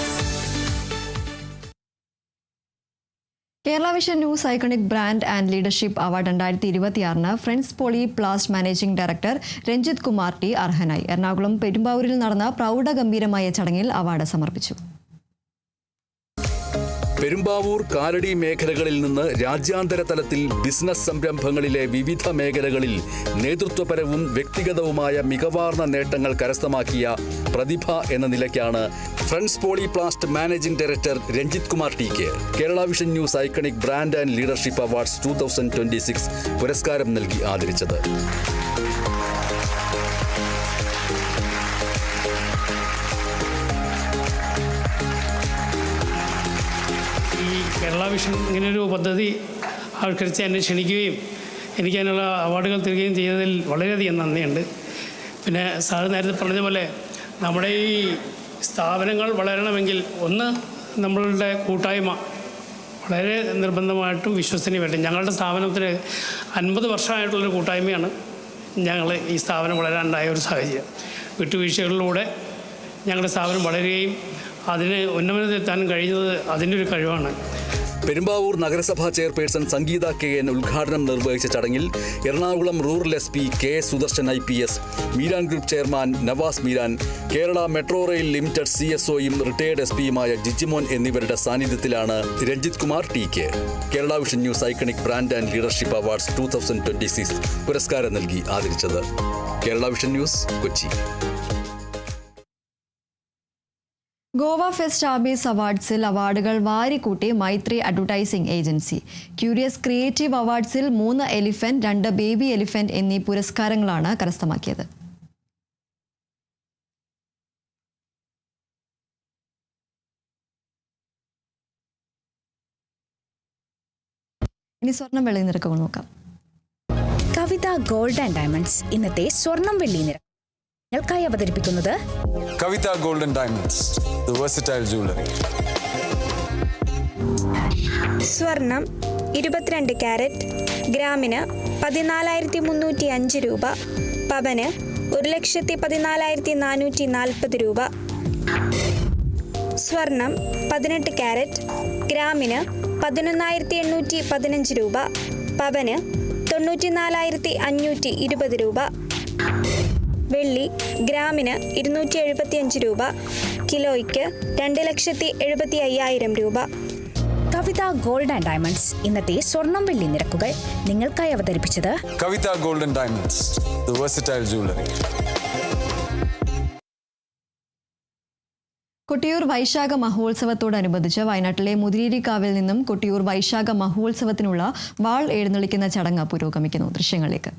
Kerala vision news iconic brand and leadership award 2026 friends poly plast managing director Ranjith Kumar T അർഹനായി. എറണാകുളം പെരുമ്പാവൂരിൽ നടന്ന പ്രൗഢഗംഭീരമായ ചടങ്ങിൽ അവാർഡ് സമർപ്പിച്ചു. പെരുമ്പാവൂർ കാലടി മേഖലകളിൽ നിന്ന് രാജ്യാന്തര തലത്തിൽ ബിസിനസ് സംരംഭങ്ങളിലെ വിവിധ മേഖലകളിൽ നേതൃത്വപരവും വ്യക്തിഗതവുമായ മികവാർന്ന നേട്ടങ്ങൾ കരസ്ഥമാക്കിയ പ്രതിഭ എന്ന നിലയ്ക്കാണ് friends poly plast managing director Ranjith Kumar Tക്ക് Kerala vision news iconic brand and leadership awards 2026 പുരസ്കാരം നൽകി ആദരിച്ചത്. കേരള വിഷൻ ഇങ്ങനെയൊരു പദ്ധതി ആവിഷ്കരിച്ച് എന്നെ ക്ഷണിക്കുകയും എനിക്ക് അതിനുള്ള അവാർഡുകൾ തരികയും ചെയ്തതിൽ വളരെയധികം നന്ദിയുണ്ട്. പിന്നെ സാർ നേരത്തെ പറഞ്ഞ പോലെ നമ്മുടെ ഈ സ്ഥാപനങ്ങൾ വളരണമെങ്കിൽ ഒന്ന് നമ്മളുടെ കൂട്ടായ്മ വളരെ നിർബന്ധമായിട്ടും വിശ്വസനീയമായിട്ടും. ഞങ്ങളുടെ സ്ഥാപനത്തിന് 50 വർഷമായിട്ടുള്ളൊരു കൂട്ടായ്മയാണ് ഞങ്ങൾ ഈ സ്ഥാപനം വളരാനുണ്ടായ ഒരു സാഹചര്യം. വിട്ടുവീഴ്ചകളിലൂടെ ഞങ്ങളുടെ സ്ഥാപനം വളരുകയും അതിന് ഉന്നമനത്തിലെത്താനും കഴിയുന്നത് അതിൻ്റെ ഒരു കഴിവാണ്. പെരുമ്പാവൂർ നഗരസഭാ ചെയർപേഴ്സൺ സംഗീത KN ഉദ്ഘാടനം നിർവഹിച്ച ചടങ്ങിൽ Ernakulam rural SP KS Sudarshan IPS, Meeran group chairman Navas Meeran, Kerala metro rail limited CSOയും റിട്ടയേർഡ് SPയുമായ ജിജിമോൻ എന്നിവരുടെ സാന്നിധ്യത്തിലാണ് Ranjith Kumar TK Kerala vision news iconic brand and leadership awards 2026 പുരസ്കാരം നൽകി ആദരിച്ചത്. Kerala vision news, Kochi. Goa fest Abbys അവാർഡ്സിൽ അവാർഡുകൾ വാരിക്കൂട്ടി Maithri advertising agency. Curious creative അവാർഡ്സിൽ 3 എലിഫന്റ്, 2 ബേബി എലിഫന്റ് എന്നീ പുരസ്കാരങ്ങളാണ് കരസ്ഥമാക്കിയത്. ഇനി സ്വർണം വെള്ളി നിരക്കുകൾ നോക്കാം. കവിത ഗോൾഡ് ആൻഡ് ഡയമണ്ട്സ് ഇന്നത്തെ സ്വർണം വെള്ളി നിരക്ക് ായി അവതരിപ്പിക്കുന്നത് Kavitha gold and diamonds, the versatile jewellery. സ്വർണം 22 കാരറ്റ് ഗ്രാമിന് 14,305 രൂപ, പവന് 1,14,440 രൂപ. സ്വർണം 18 കാരറ്റ് ഗ്രാമിന് 11,815 രൂപ, പവന് 94,520 രൂപ. വെള്ളി ഗ്രാമിന് 275 രൂപ, കിലോയ്ക്ക് 2,75,000 രൂപ. കവിത ഗോൾഡ് ആൻഡ് ഡയമണ്ട്സ് ഇന്നത്തെ സ്വർണം വെള്ളി നിരക്കുകൾ നിങ്ങൾക്കായി അവതരിപ്പിച്ചത് Kavitha gold and diamonds, the versatile jewellery. Kottiyoor Vaishakha മഹോത്സവത്തോടനുബന്ധിച്ച് വയനാട്ടിലെ മുതിരേരിക്കാവിൽ നിന്നും കൊട്ടിയൂർ വൈശാഖ മഹോത്സവത്തിനുള്ള വാൾ എഴുന്നള്ളിക്കുന്ന ചടങ്ങ് പുരോഗമിക്കുന്നു. ദൃശ്യങ്ങളിലേക്ക്.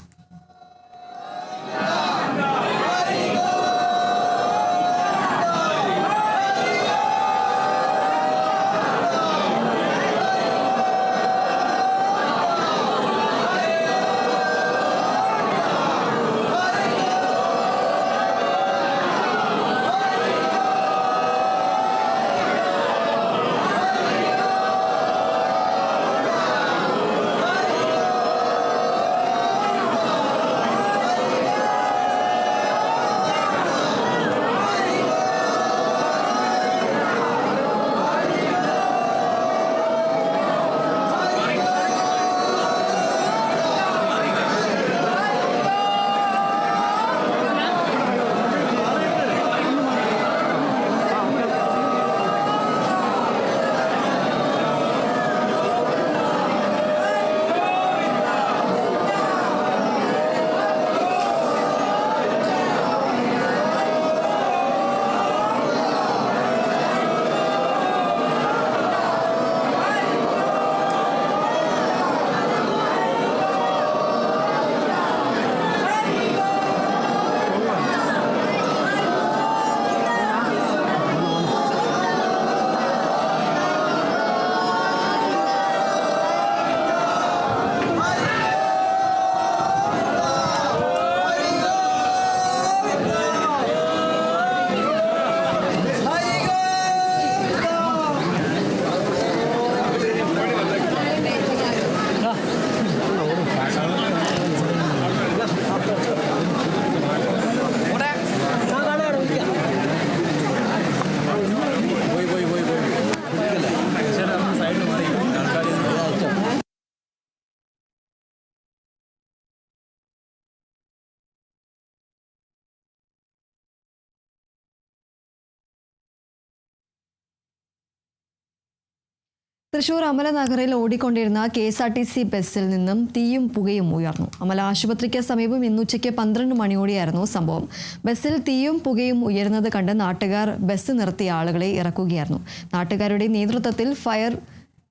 തൃശൂർ അമല നഗറിൽ ഓടിക്കൊണ്ടിരുന്ന KSRTC ബസ്സിൽ നിന്നും തീയും പുകയും ഉയർന്നു. അമല ആശുപത്രിക്ക് സമീപം ഇന്നുച്ചയ്ക്ക് 12 മണിയോടെയായിരുന്നു സംഭവം. ബസ്സിൽ തീയും പുകയും ഉയരുന്നത് കണ്ട് നാട്ടുകാർ ബസ് നിർത്തിയ ആളുകളെ ഇറക്കുകയായിരുന്നു. നാട്ടുകാരുടെ നേതൃത്വത്തിൽ ഫയർ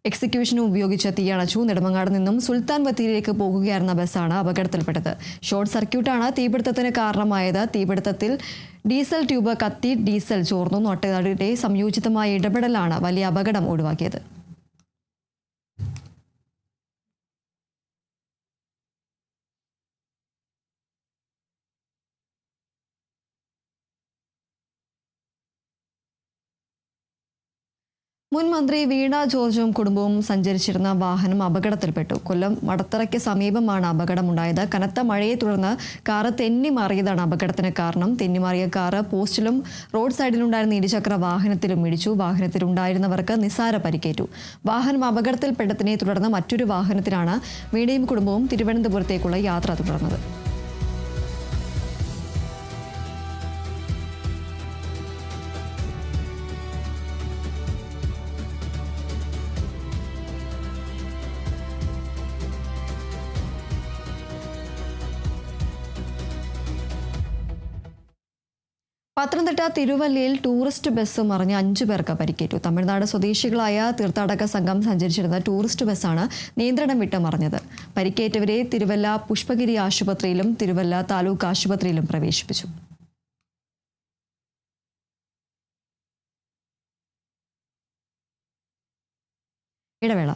എക്സിക്യൂഷന് ഉപയോഗിച്ച തീയണച്ചു. നെടുമങ്ങാട് നിന്നും സുൽത്താൻ ബത്തേരിയിലേക്ക് പോകുകയായിരുന്ന ബസ്സാണ് അപകടത്തിൽപ്പെട്ടത്. ഷോർട്ട് സർക്യൂട്ടാണ് തീപിടുത്തത്തിന് കാരണമായത്. തീപിടുത്തത്തിൽ ഡീസൽ ട്യൂബ് കത്തി ഡീസൽ ചോർന്നു. നാട്ടുകാരുടെ സംയോജിതമായ ഇടപെടലാണ് വലിയ അപകടം ഒഴിവാക്കിയത്. മുൻ മന്ത്രി വീണ ജോർജും കുടുംബവും സഞ്ചരിച്ചിരുന്ന വാഹനം അപകടത്തിൽപ്പെട്ടു. കൊല്ലം മടത്തറയ്ക്ക് സമീപമാണ് അപകടമുണ്ടായത്. കനത്ത മഴയെ തുടർന്ന് കാറ് തെന്നിമാറിയതാണ് അപകടത്തിന് കാരണം. തെന്നിമാറിയ കാറ് പോസ്റ്റിലും റോഡ് സൈഡിലുണ്ടായിരുന്ന ഇരുചക്ര വാഹനത്തിലും ഇടിച്ചു. വാഹനത്തിലുണ്ടായിരുന്നവർക്ക് നിസ്സാര പരിക്കേറ്റു. വാഹനം അപകടത്തിൽപ്പെട്ടതിനെ തുടർന്ന് മറ്റൊരു വാഹനത്തിലാണ് വീണയും കുടുംബവും തിരുവനന്തപുരത്തേക്കുള്ള യാത്ര തുടർന്നത്. പത്തനംതിട്ട തിരുവല്ലയിൽ ടൂറിസ്റ്റ് ബസ് മറിഞ്ഞ് 5 പേർക്ക് പരിക്കേറ്റു. തമിഴ്നാട് സ്വദേശികളായ തീർത്ഥാടക സംഘം സഞ്ചരിച്ചിരുന്ന ടൂറിസ്റ്റ് ബസ്സാണ് നിയന്ത്രണം വിട്ട് മറിഞ്ഞത്. പരിക്കേറ്റവരെ തിരുവല്ല പുഷ്പഗിരി ആശുപത്രിയിലും തിരുവല്ല താലൂക്ക് ആശുപത്രിയിലും പ്രവേശിപ്പിച്ചു. ഇടവേള.